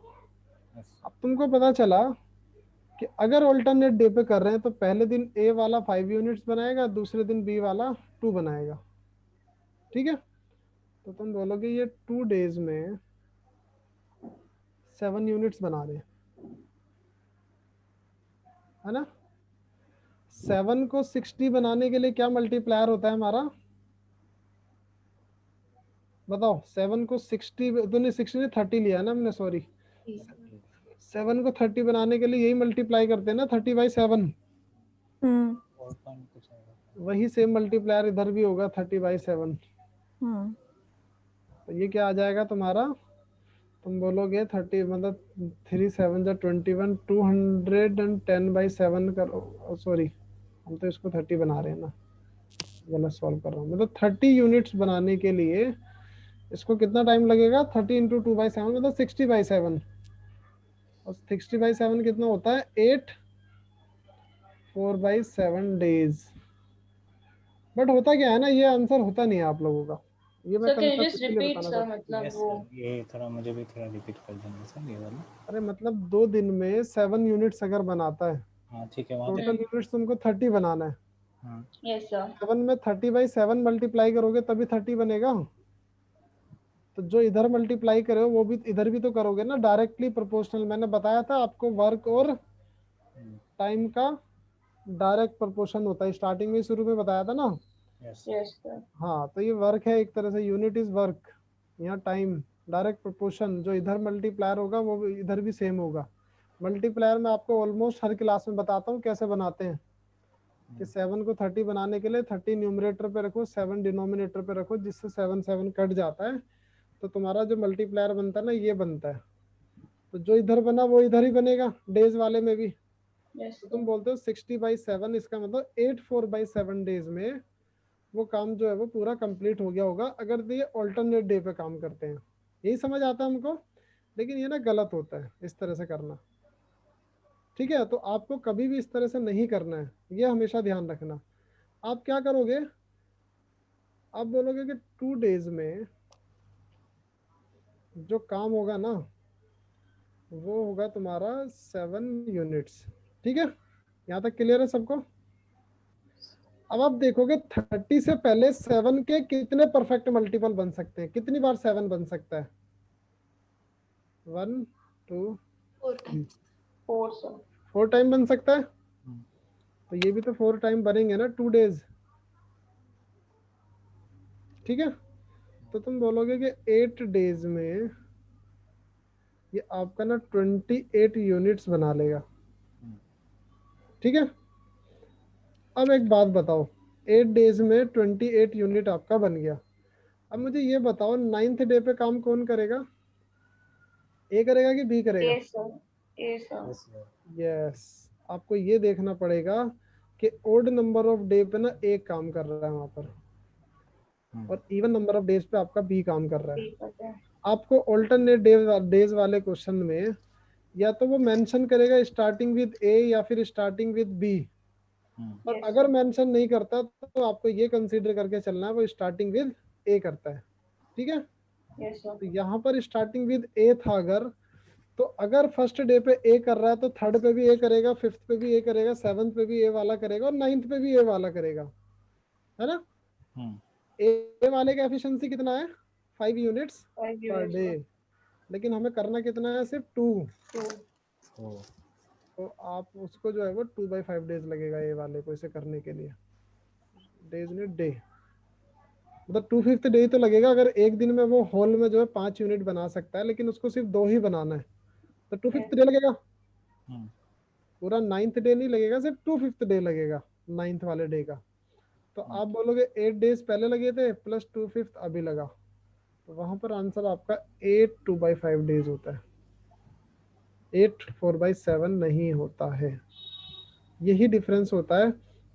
अब तुमको पता चला कि अगर ऑल्टरनेट डे पे कर रहे हैं तो पहले दिन ए वाला 5 यूनिट्स बनाएगा, दूसरे दिन बी वाला 2 बनाएगा, ठीक है? तो तुम बोलोगे ये 2 days में 7 यूनिट्स बना रहे हैं, है ना? 7 को 60 बनाने के लिए क्या मल्टीप्लायर होता है हमारा? बताओ। 7 को 60, तूने 60 ने 30 लिया ना हमने, सॉरी। 7 को 30 बनाने के लिए यही मल्टीप्लाई करते हैं ना, 30/7। वही सेम मल्टीप्लायर इधर भी होगा 30/7। तो ये क्या आ जाएगा तुम्हारा? तुम बोलोगे 30 मतलब 3 7 जा 21, 210/7 करो, सॉरी हम तो इसको 30 बना रहे हैं ना, गलत सॉल्व कर रहा हूँ। मतलब 30 यूनिट्स बनाने के लिए इसको कितना टाइम लगेगा? 30 × 2/7 मतलब 60/7। और 60/7 कितना होता है? 8 4/7 डेज। बट होता क्या है ना, ये आंसर होता नहीं है आप लोगों का। ये मैं sir can you concept just इसलिए रिपीट बताना सर, चाहता हूँ। मतलब यस वो सर, ये थोड़ा मुझे भी थोड़ा रिपीट कर देंगे सर ये वाला। अरे मतलब 2 दिन में 7 यूनिट्स अगर बनाता है, हाँ ठीक है, वहाँ टोटल यूनिट्स तुमको 30 बनाना है। हाँ यस सर 7 में 30/7 मल्टीप्लाई करोगे तभी 30 बनेगा। तो जो इधर मल्टीप्लाई करे हो वो भी इधर भी तो करोगे ना, डायरेक्टली प्रोपोर्शनल। मैंने बताया था आपको वर्क और टाइम का डायरेक्ट प्रोपोर्शन होता है, स्टार्टिंग में शुरू में बताया था ना। यस यस सर हाँ तो ये वर्क है एक तरह से, यूनिट इज वर्क, यहाँ टाइम डायरेक्ट प्रोपोर्शन। जो इधर मल्टीप्लायर होगा वो भी इधर भी सेम होगा। मल्टीप्लायर में आपको ऑलमोस्ट हर क्लास में बताता हूँ कैसे बनाते हैं। कि 7 को 30 बनाने के लिए 30 न्यूमरेटर पे रखो, 7 डिनोमिनेटर पे रखो, जिससे 7 7 कट जाता है। तो तुम्हारा जो मल्टीप्लायर बनता है ना, ये बनता है। तो जो इधर बना वो इधर ही बनेगा डेज वाले में भी। यस तो तुम बोलते हो 60/7, इसका मतलब 8 4/7 डेज में वो काम जो है वो पूरा कंप्लीट हो गया होगा, अगर ये ऑल्टरनेट डे पे काम करते हैं। यही समझ आता है हमको। लेकिन ये ना गलत होता है इस तरह से करना। ठीक है, तो आपको कभी भी इस तरह से नहीं करना है, ये हमेशा ध्यान रखना। आप क्या करोगे, आप बोलोगे कि 2 डेज में जो काम होगा ना वो होगा तुम्हारा 7 यूनिट्स। ठीक है, यहाँ तक क्लियर है सबको? अब आप देखोगे 30 से पहले 7 के कितने परफेक्ट मल्टीपल बन सकते हैं, कितनी बार 7 बन सकता है? 1 2 4 टाइम्स। 4 सर। 4 टाइम बन सकता है, तो ये भी तो 4 टाइम बनेंगे ना 2 डेज। ठीक है, तो तुम बोलोगे कि 8 डेज में ये आपका ना 28 यूनिट्स बना लेगा। ठीक है, अब एक बात बताओ, 8 डेज में 28 यूनिट आपका बन गया। अब मुझे ये बताओ 9th डे पे काम कौन करेगा, ए करेगा कि बी करेगा? ए सर। ए सर। यस, आपको ये देखना पड़ेगा कि ओड नंबर ऑफ डे पे ना ए काम कर रहा है वहां पर, और इवन नंबर ऑफ डेज पे आपका बी काम कर रहा है। ठीक है। आपको ऑल्टरनेट डेज वाले क्वेश्चन में या तो वो मेंशन करेगा स्टार्टिंग विद ए या फिर स्टार्टिंग विद बी, और Yes, अगर sir. मेंशन नहीं करता तो आपको ये कंसीडर करके चलना है वो स्टार्टिंग विद ए करता है। ठीक है, Yes, sir. तो यहाँ पर स्टार्टिंग विद ए था अगर, तो अगर फर्स्ट डे पे ए कर रहा है तो थर्ड पे भी ए करेगा, फिफ्थ पे भी ए करेगा, सेवंथ पे भी ए वाला करेगा, और 9th पे भी ए वाला करेगा, है ना? ए वाले का एफिशिएंसी कितना है? 5 यूनिट्स 5 पर units, डे, sir. लेकिन हमें करना कितना है? सिर्फ 2। 2. तो आप उसको जो है वो 2/5 डेज लगेगा ए वाले को इसे करने के लिए। डेज ने डे मतलब 2/5 डे तो लगेगा। अगर एक दिन में वो होल में जो है 5 यूनिट बना सकता है, लेकिन उसको सिर्फ 2 ही बनाना है, तो 2/5 डे लगेगा। पूरा 9th डे नहीं लगेगा, सिर्फ 2/5 डे लगेगा 9th वाले डे का। तो आप बोलोगे 8 डेज पहले लगे थे प्लस 2/5 अभी लगा, तो वहां पर आंसर आपका 8 2/5 डेज होता है, 8 4/7 नहीं होता है। यही डिफरेंस होता है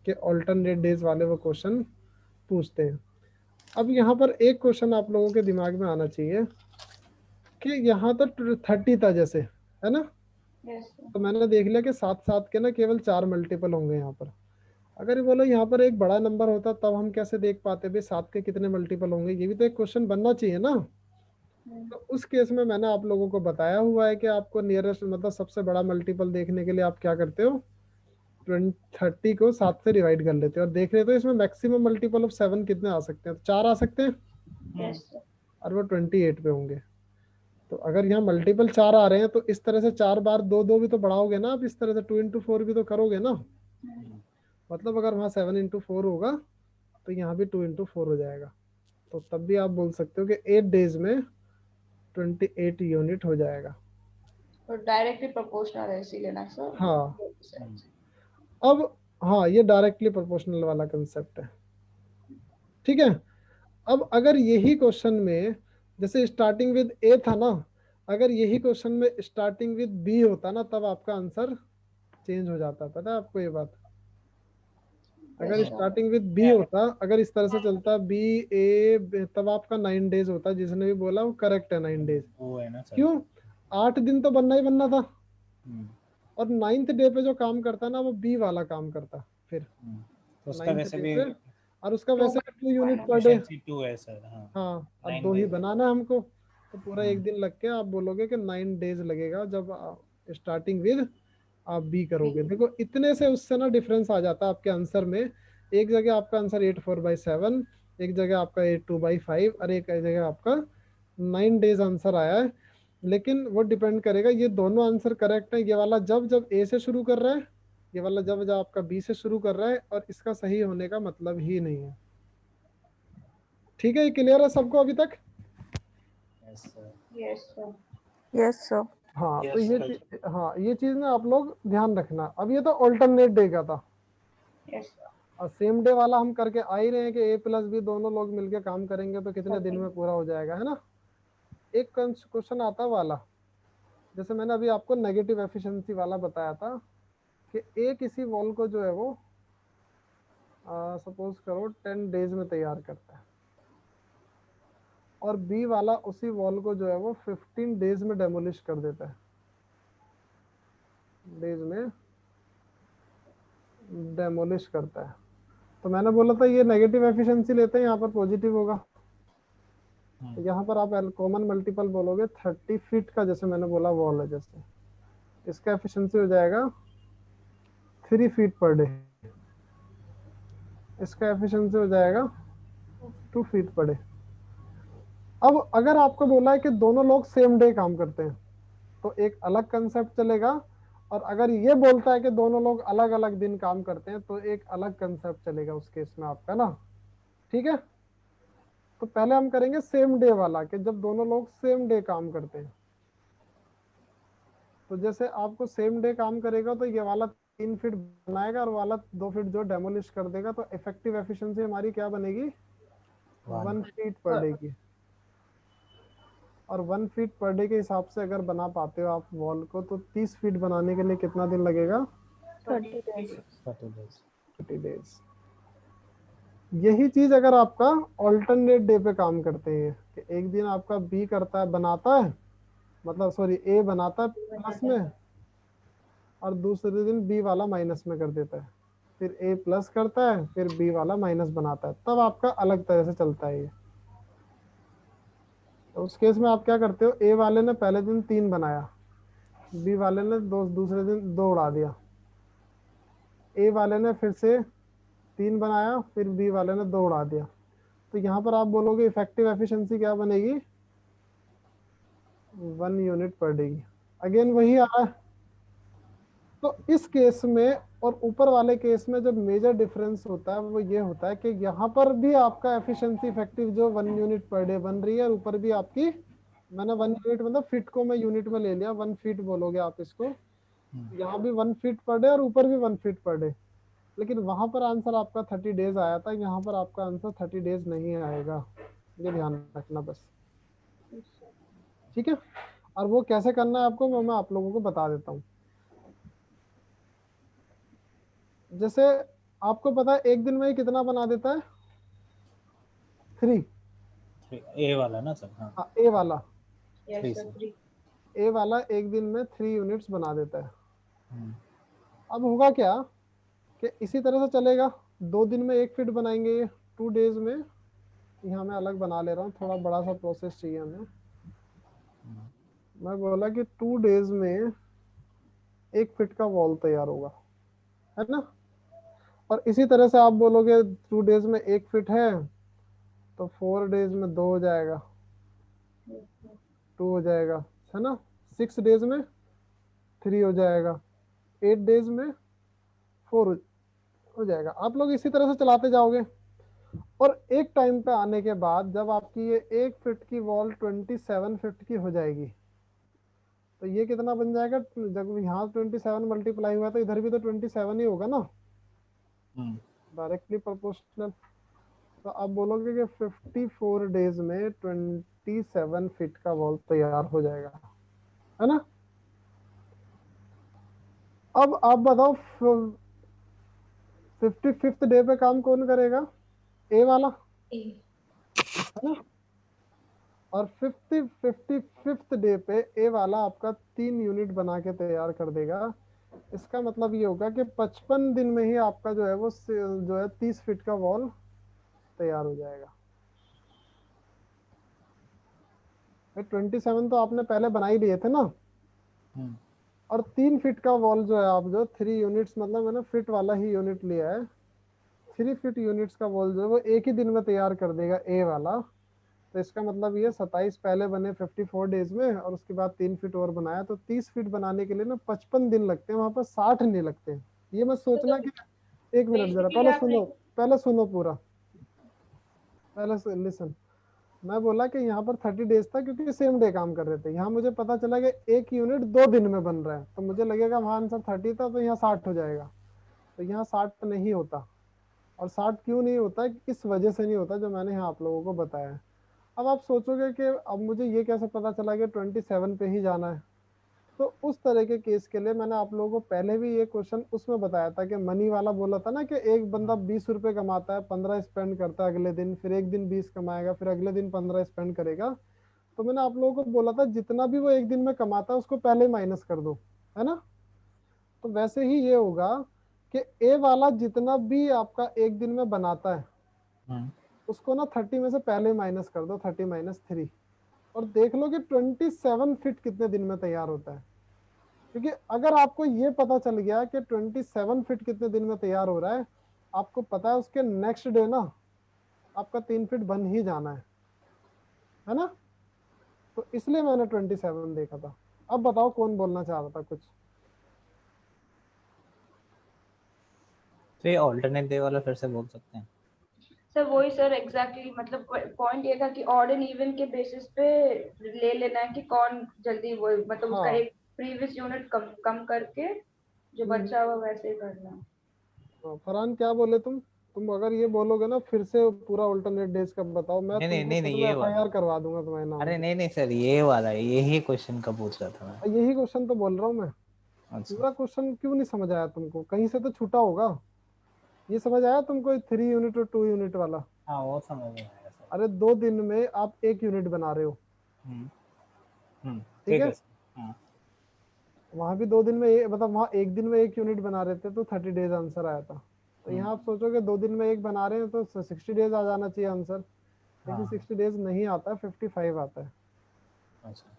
कि ऑल्टरनेट डेज वाले वो क्वेश्चन पूछते हैं। अब यहाँ पर एक क्वेश्चन आप लोगों के दिमाग में आना चाहिए कि यहाँ तो 30 था जैसे, है ना? Yes, sir. तो मैंने देख लिया कि 7 के ना केवल 4 मल्टीपल होंगे यहाँ पर। अगर ये बोलो यहाँ पर एक बड़ा नंबर होता तब हम कैसे देख पाते भाई 7 के कितने मल्टीपल होंगे, ये भी तो एक क्वेश्चन बनना चाहिए ना। तो उस केस में मैंने आप लोगों को बताया हुआ है कि आपको नियरेस्ट मतलब सबसे बड़ा मल्टीपल देखने के लिए आप क्या करते हो, 30 को 7 से डिवाइड कर लेते हो और देख लेते हो इसमें मैक्सिमम मल्टीपल ऑफ 7 कितने आ सकते हैं। तो 4 आ सकते हैं Yes, sir. और वो 28 पे होंगे। तो अगर यहाँ मल्टीपल 4 आ रहे हैं तो इस तरह से 4 बार 2 2 भी तो बढ़ाओगे ना आप, इस तरह से 2 into 4 भी तो करोगे ना। मतलब अगर वहाँ 7 into 4 होगा तो यहाँ भी 2 into 4 हो जाएगा। तो तब भी आप बोल सकते हो कि 8 डेज में 28 यूनिट हो जाएगा। तो डायरेक्टली प्रोपोर्शनल है इसीलिए ना सर। हाँ, अब हाँ ये डायरेक्टली प्रोपोर्शनल वाला कंसेप्ट है। ठीक है, अब अगर यही क्वेश्चन में जैसे स्टार्टिंग विद ए था ना, अगर यही क्वेश्चन में स्टार्टिंग विद बी होता ना तब आपका आंसर चेंज हो जाता। पता है आपको ये बात? अगर स्टार्टिंग विद बी होता, अगर इस तरह से चलता बी ए, तब आपका 9 डेज होता। जिसने भी बोला वो करेक्ट है, 9 डेज। वो है ना सर। क्यों? 8 दिन तो बनना ही बनना था, और 9th डे पे जो काम करता ना वो बी वाला काम करता फिर तो उसका 9th वैसे डे भी पे, और उसका वैसे भी 2 यूनिट पर डे। एफिशिएंसी 2 है सर। हाँ, हाँ, अब 9 2 ही days। बनाना है हमको, तो पूरा एक दिन लग के आप बोलोगे कि 9 डेज लगेगा जब स्टार्टिंग विद आप बी करोगे। देखो इतने से उससे ना डिफरेंस आ जाता है आपके आंसर में। एक जगह आपका आंसर 8 4/7, एक जगह आपका 8 2/5, और एक जगह आपका 9 डेज आंसर आया है। लेकिन वो डिपेंड करेगा, ये दोनों आंसर करेक्ट है, ये वाला जब जब ए से शुरू कर रहा है, ये वाला जब जब आपका बी से शुरू कर रहा है, और इसका सही होने का मतलब ही नहीं है। ठीक है, ये क्लियर है सबको अभी तक? Yes sir. Yes, sir. Yes, sir. हाँ, तो Yes, ये sir. हाँ ये चीज ना आप लोग ध्यान रखना। अब ये तो ऑल्टरनेट डे का था, Yes, sir. और सेम डे वाला हम करके आ ही रहे हैं कि ए प्लस बी दोनों लोग मिलके काम करेंगे तो कितने दिन में पूरा हो जाएगा, है ना। एक क्वेश्चन आता वाला, जैसे मैंने अभी आपको नेगेटिव एफिशिएंसी वाला बताया था कि ए किसी वॉल को जो है वो सपोज करो 10 डेज में तैयार करता है, और बी वाला उसी वॉल को जो है वो 15 डेज में डेमोलिश कर देता है। डेज में डेमोलिश करता है। तो मैंने बोला था ये नेगेटिव एफिशिएंसी लेते हैं, यहाँ पर पॉजिटिव होगा। तो यहाँ पर आप कॉमन मल्टीपल बोलोगे 30 फीट का, जैसे मैंने बोला वॉल है, जैसे इसका एफिशिएंसी हो जाएगा 3 फीट पर डे, इसका एफिशिएंसी हो जाएगा 2 फीट पर डे। अब अगर आपको बोला है कि दोनों लोग सेम डे काम करते हैं तो एक अलग कंसेप्ट चलेगा, और अगर ये बोलता है कि दोनों लोग अलग अलग दिन काम करते हैं तो एक अलग कंसेप्ट चलेगा उस केस में आपका ना। ठीक है, तो पहले हम करेंगे सेम डे वाला, कि जब दोनों लोग सेम डे काम करते हैं। तो जैसे आपको सेम डे काम करेगा तो ये वाला 3 फीट बनाएगा और वाला 2 फीट जो डेमोलिश कर देगा, तो इफेक्टिव एफिशिएंसी हमारी क्या बनेगी? 1 फीट पर डे की। और 1 फीट पर डे के हिसाब से अगर बना पाते हो आप वॉल को, तो 30 फीट बनाने के लिए कितना दिन लगेगा? 30 days. 30 डेज। यही चीज अगर आपका ऑल्टरनेट डे पे काम करते हैं, कि एक दिन आपका बी करता है, बनाता है, मतलब सॉरी ए बनाता है प्लस में, और दूसरे दिन बी वाला माइनस में कर देता है, फिर ए प्लस करता है, फिर बी वाला माइनस बनाता है, तब आपका अलग तरह से चलता है ये। तो उस केस में आप क्या करते हो, ए वाले ने पहले दिन 3 बनाया, बी वाले ने दूसरे दिन 2 उड़ा दिया, ए वाले ने फिर से 3 बनाया, फिर बी वाले ने 2 उड़ा दिया। तो यहाँ पर आप बोलोगे इफेक्टिव एफिशिएंसी क्या बनेगी? 1 यूनिट पर डे की। अगेन वही आ रहा है। तो इस केस में और ऊपर वाले केस में जो मेजर डिफरेंस होता है वो ये होता है कि यहाँ पर भी आपका एफिशिएंसी इफेक्टिव जो 1 यूनिट पर डे बन रही है, और ऊपर भी आपकी, मैंने 1 यूनिट मतलब फीट को मैं यूनिट में ले लिया, 1 फीट बोलोगे आप इसको, यहाँ भी 1 फीट पर डे और ऊपर भी 1 फीट पर डे। लेकिन वहां पर आंसर आपका 30 डेज आया था, यहाँ पर आपका आंसर 30 डेज नहीं आएगा, ये ध्यान रखना बस। ठीक है, और वो कैसे करना है आपको, मैं आप लोगों को बता देता हूँ। जैसे आपको पता है एक दिन में ये कितना बना देता है? 3। ए वाला ना सर? हाँ, ए वाला, Yes, sir, 3. ए वाला एक दिन में 3 यूनिट्स बना देता है। अब होगा क्या कि इसी तरह से चलेगा, 2 दिन में 1 फीट बनाएंगे ये, 2 डेज में, यहाँ मैं अलग बना ले रहा हूँ, थोड़ा बड़ा सा प्रोसेस चाहिए हमें। मैं बोला कि 2 डेज में 1 फीट का वॉल तैयार होगा, है ना। और इसी तरह से आप बोलोगे 2 डेज में 1 फीट है, तो 4 डेज में 2 हो जाएगा, 2 हो जाएगा, है ना। 6 डेज में 3 हो जाएगा, 8 डेज में 4 हो जाएगा। आप लोग इसी तरह से चलाते जाओगे, और एक टाइम पे आने के बाद जब आपकी ये 1 फीट की वॉल 27 फीट की हो जाएगी, तो ये कितना बन जाएगा? जब यहाँ 27 मल्टीप्लाई हुआ तो इधर भी तो 27 ही होगा ना, डायरेक्टली प्रोपोर्शनल। तो आप बोलोगे कि 54 डेज में 27 फीट का वॉल तैयार हो जाएगा, है ना। अब आप बताओ 55th डे पे काम कौन करेगा? ए वाला, है ना। और 55th डे पे ए वाला आपका 3 यूनिट बना के तैयार कर देगा। इसका मतलब ये होगा कि 55 दिन में ही आपका जो है वो जो है 30 फीट का वॉल तैयार हो जाएगा। 27 तो आपने पहले बना ही लिए थे ना, और 3 फीट का वॉल जो है आप जो 3 यूनिट्स, मतलब मैंने फीट वाला ही यूनिट लिया है, 3 फीट यूनिट्स का वॉल जो है वो एक ही दिन में तैयार कर देगा ए वाला। तो इसका मतलब ये 27 पहले बने 54 डेज में, और उसके बाद 3 फीट और बनाया, तो 30 फीट बनाने के लिए ना 55 दिन लगते हैं, वहां पर 60 नहीं लगते हैं। ये मत सोचना कि 1 मिनट, जरा पहले सुनो पूरा, पहले लिसन। मैं बोला कि यहाँ पर 30 डेज था क्योंकि सेम डे काम कर रहे थे। यहाँ मुझे पता चला कि 1 यूनिट 2 दिन में बन रहा है, तो मुझे लगेगा वहां आंसर 30 था तो यहाँ 60 हो जाएगा। तो यहाँ 60 नहीं होता, और 60 क्यों नहीं होता, इस वजह से नहीं होता जो मैंने यहाँ आप लोगों को बताया है। अब आप सोचोगे कि अब मुझे ये कैसे पता चला कि 27 पे ही जाना है। तो उस तरह के केस के लिए मैंने आप लोगों को पहले भी ये क्वेश्चन उसमें बताया था कि मनी वाला बोला था ना, कि एक बंदा 20 रुपए कमाता है, 15 स्पेंड करता है अगले दिन, फिर एक दिन 20 कमाएगा, फिर अगले दिन 15 स्पेंड करेगा। तो मैंने आप लोगों को बोला था जितना भी वो एक दिन में कमाता है उसको पहले माइनस कर दो, है ना। तो वैसे ही ये होगा कि ए वाला जितना भी आपका एक दिन में बनाता है उसको ना 30 में से पहले माइनस कर दो, 30 माइनस 3, और देख लो कि 27 फीट कितने दिन में तैयार होता है। क्योंकि अगर आपको ये पता चल गया कि 27 फीट कितने दिन में तैयार हो रहा है, आपको पता है उसके नेक्स्ट डे ना आपका 3 फीट बन ही जाना है ना। तो इसलिए मैंने 27 देखा था। अब बताओ कौन बोलना चाह रहा था कुछ। तो ये ऑल्टरनेट डे वाला फिर से बोल सकते हैं? सर वही सर एग्जैक्टली मतलब पॉइंट ये था कि ऑड एंड इवन के बेसिस पे ले लेना है कि कौन जल्दी वो मतलब उसका हाँ। एक प्रीवियस यूनिट कम करके जो बचा हुआ वैसे ही करना है। फरहान क्या बोले तुम अगर ये बोलोगे ना फिर से पूरा ऑल्टरनेट डेज का बताओ, मैं नहीं तुमको खुद में ये वाला। एफआईआर करवा दूंगा तुम्हारे नाम अरे पे। नहीं सर, ये वाला यही क्वेश्चन का पूछ रहा था मैं। यही क्वेश्चन तो बोल रहा हूँ मैं। अच्छा। पूरा क्वेश्चन क्यों नहीं समझ आया तुमको? कहीं से तो छूटा होगा। ये समझ आया तुमको 3 यूनिट और 2 यूनिट वाला? हाँ वो समझ में आया सर। अरे 2 दिन में आप 1 यूनिट बना रहे हो, ठीक ठीक है। है सर। हाँ वहां भी 2 दिन में मतलब वहां 1 दिन में 1 यूनिट बना रहे थे तो 30 डेज आंसर आया था। तो यहाँ आप सोचोगे 2 दिन में 1 बना रहे हैं तो 60 डेज आ जाना चाहिए आंसर, लेकिन 60 डेज नहीं आता, 55 आता है। अच्छा।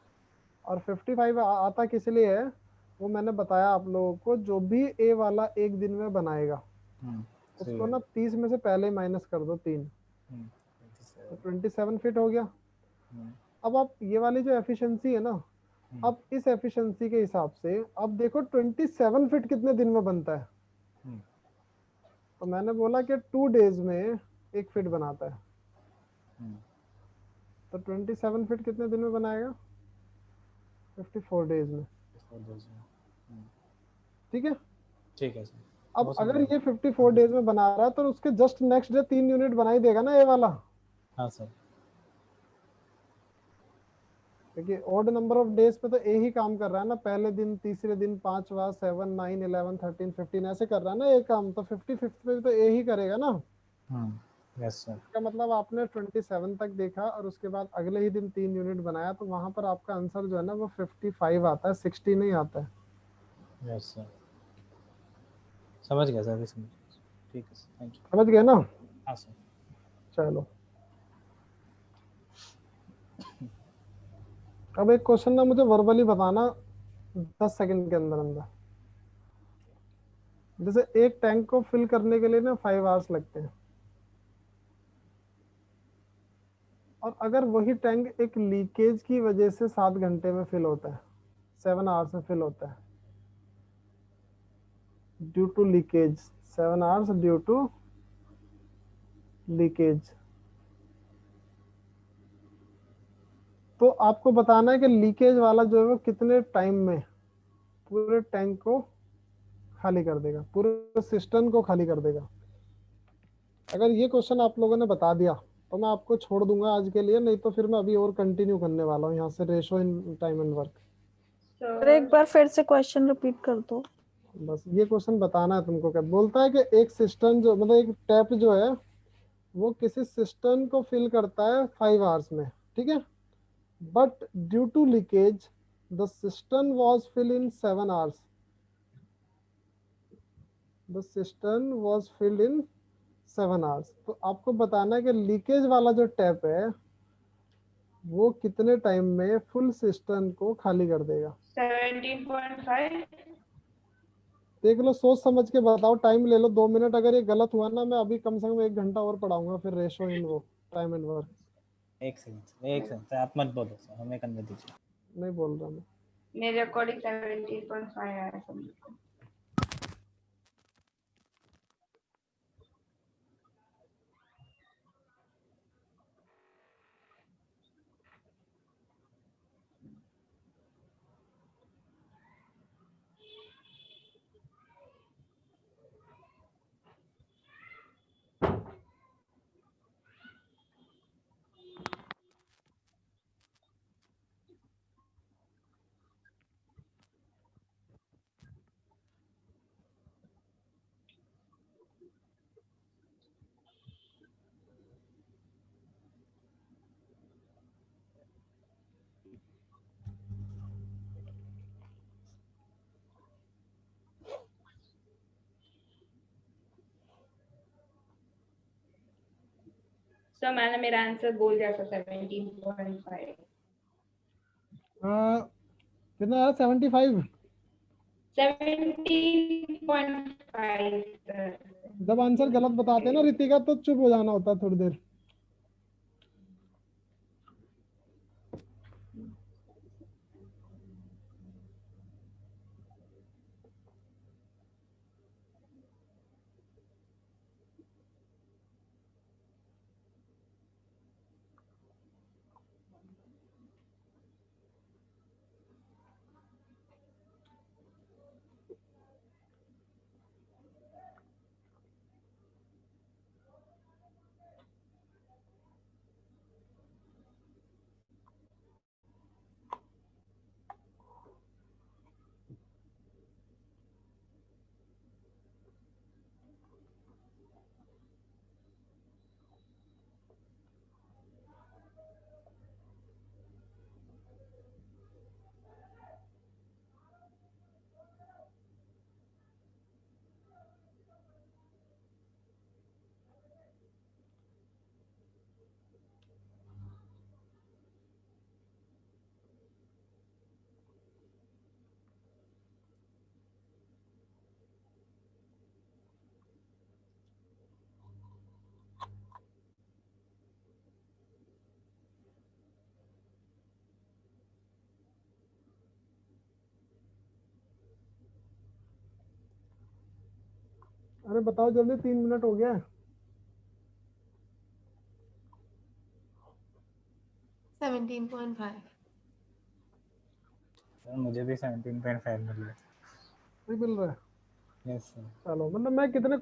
और 55 आता किस लिए है वो मैंने बताया आप लोगों को। जो भी ए वाला 1 दिन में बनाएगा उसको ना 30 में से पहले माइनस कर दो 3, तो 27 फिट हो गया। अब आप ये वाली जो एफिशिएंसी है ना, अब इस एफिशिएंसी के हिसाब से अब देखो 27 फिट कितने दिन में बनता है। तो मैंने बोला कि 2 डेज में 1 फिट बनाता है, तो 27 फिट कितने दिन में बनाएगा? 54 डेज में। ठीक है। ठीक है सर। अब वो अगर समझ। ये 54 डेज में बना रहा है तो उसके जस्ट नेक्स्ट डे 3 यूनिट बना ही देगा ना ये वाला, हाँ सर। क्योंकि ऑड नंबर ऑफ डेज पे तो ए ही काम कर रहा है ना। पहले दिन, तीसरे दिन, पांचवा, 7, 9, 11, 13, 15 ऐसे कर रहा है ना ये काम। तो 55th पे भी तो ए ही करेगा ना। Yes sir. इसका मतलब आपने 27 तक देखा और उसके बाद अगले ही दिन 3 यूनिट बनाया, तो वहां पर आपका आंसर जो है ना वो 55 आता है, 60 नहीं आता है। यस सर, समझ गया सर, अभी समझ गया। ठीक है सर, थैंक यू। समझ गए ना? हाँ सर। चलो अब एक क्वेश्चन ना मुझे वर्बली बताना 10 सेकंड के अंदर अंदर। जैसे एक टैंक को फिल करने के लिए ना 5 आवर्स लगते हैं, और अगर वही टैंक एक लीकेज की वजह से 7 घंटे में फिल होता है, 7 आवर्स में फिल होता है, due to leakage, 7 hours due to leakage. तो आपको बताना है कि लीकेज वाला जो है वो कितने टाइम में पूरे टैंक को खाली कर देगा, पूरे सिस्टम को खाली कर देगा। अगर ये क्वेश्चन आप लोगों ने बता दिया तो मैं आपको छोड़ दूंगा आज के लिए, नहीं तो फिर मैं अभी और कंटिन्यू करने वाला हूँ यहाँ से, ratio in time and work. Sir एक बार फिर से क्वेश्चन रिपीट कर दो। बस ये क्वेश्चन बताना है तुमको। क्या बोलता है कि एक सिस्टम जो मतलब एक टैप जो है वो किसी सिस्टम को फिल करता है 5 आवर्स में, ठीक है, but due to leakage the system was fill in 7 hours. The system was filled in 7 hours. तो आपको बताना है कि लीकेज वाला जो टैप है वो कितने टाइम में फुल सिस्टम को खाली कर देगा। 17.5। देख लो, सोच समझ के बताओ, टाइम ले लो 2 मिनट। अगर ये गलत हुआ ना मैं अभी कम से कम 1 घंटा और पढ़ाऊंगा फिर रेशो इन वो टाइम एंड वर्क। एक सेकंड सर, आप मत बोलो सर, हमें करने दीजिए। नहीं बोल रहा मैं। मेरे अकॉर्डिंग 17.5 आया है समझो। सर मैंने मेरा आंसर बोल दिया था 17.5। कितना आया 75? 17.5 सर। जब आंसर गलत बताते हैं ना रितिका तो चुप हो जाना होता है थोड़ी देर। अरे बताओ जल्दी, 3 मिनट हो गया है। 17.5। सर मुझे भी 17.5 मिल रहा है। नहीं मिल रहा है? Yes sir. चलो मतलब मैं कितने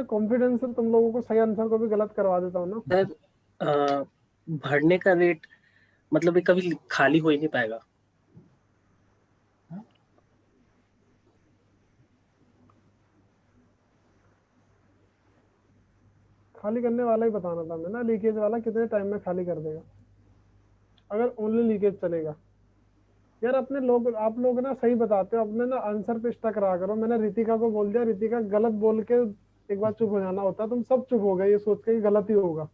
कॉन्फिडेंस से तुम लोगों को सही आंसर को भी गलत करवा देता हूँ ना। सर भरने का रेट मतलब ये कभी खाली हो ही नहीं पाएगा। खाली करने वाला ही बताना था मैं ना, लीकेज वाला कितने टाइम में खाली कर देगा अगर ओनली लीकेज चलेगा। यार अपने लोग, आप लोग ना सही बताते हो, अपने ना आंसर पे स्टक रहा करो। मैंने रितिका को बोल दिया, रितिका गलत बोल के एक बार चुप हो जाना होता, तुम सब चुप हो गए ये सोच के कि गलत ही होगा।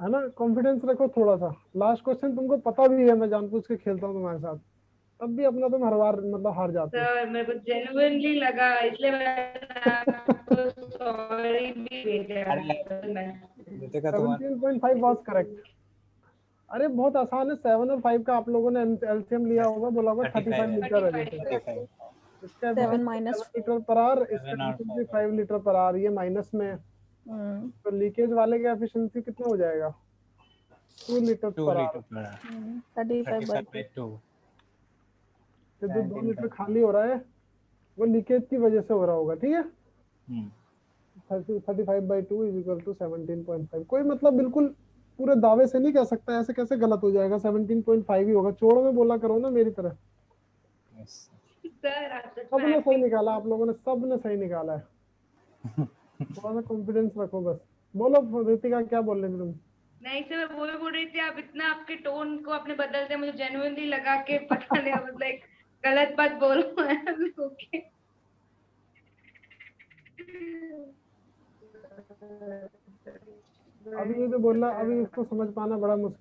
है ना, कॉन्फिडेंस रखो थोड़ा सा। लास्ट क्वेश्चन तुमको पता भी है, मैं जानबूझ के खेलता हूँ तुम्हारे साथ, तब भी अपना तुम हर बार मतलब हार जाते हो। सर मेरे को जेन्युइनली लगा इसलिए मैंने आपको सॉरी भी भेजा मैं। रितिका तुम्हारा 17.5 वॉज करेक्ट। अरे बहुत आसान है, 7 और 5 का आप लोगों ने एलसीएम लिया होगा, बोला होगा 35 लीटर है जैसे। 35। इसका 7 minus 7 लीटर पर आवर, इसका 7 और एफिशिएंसी 5 लीटर पर आवर, ये माइनस में है। तो लीकेज वाले का एफिशिएंसी कितना हो जाएगा? 2 लीटर 2 पर लीटर आवर। Per hour. 35/2। 35/2। तो जो 2 लीटर 17.5। खाली हो रहा है वो लीकेज की वजह से हो रहा होगा, ठीक है। 35/2 इज इक्वल टू 17.5। कोई मतलब बिल्कुल पूरे दावे से नहीं कह सकता ऐसे कैसे गलत हो जाएगा, 17.5 ही होगा। चोड़ो में बोला करो ना मेरी तरह। यस। सर आप सच में सबने सही एक्टिंग निकाला, आप लोगों ने सबने सही निकाला है। थोड़ा सा कॉन्फिडेंस रखो बस। बोलो रितिका, क्या बोल रहे थे तुम? नहीं सर मैं वो भी बोल रही थी, आप इतना आपके टोन को आपने बदल दिया, मुझे जेन्युइनली लगा के पता नहीं मतलब एक गलत बात बोल रहा है। ओके अभी ये जो बोला, अभी इसको समझ पाना बड़ा मुश्किल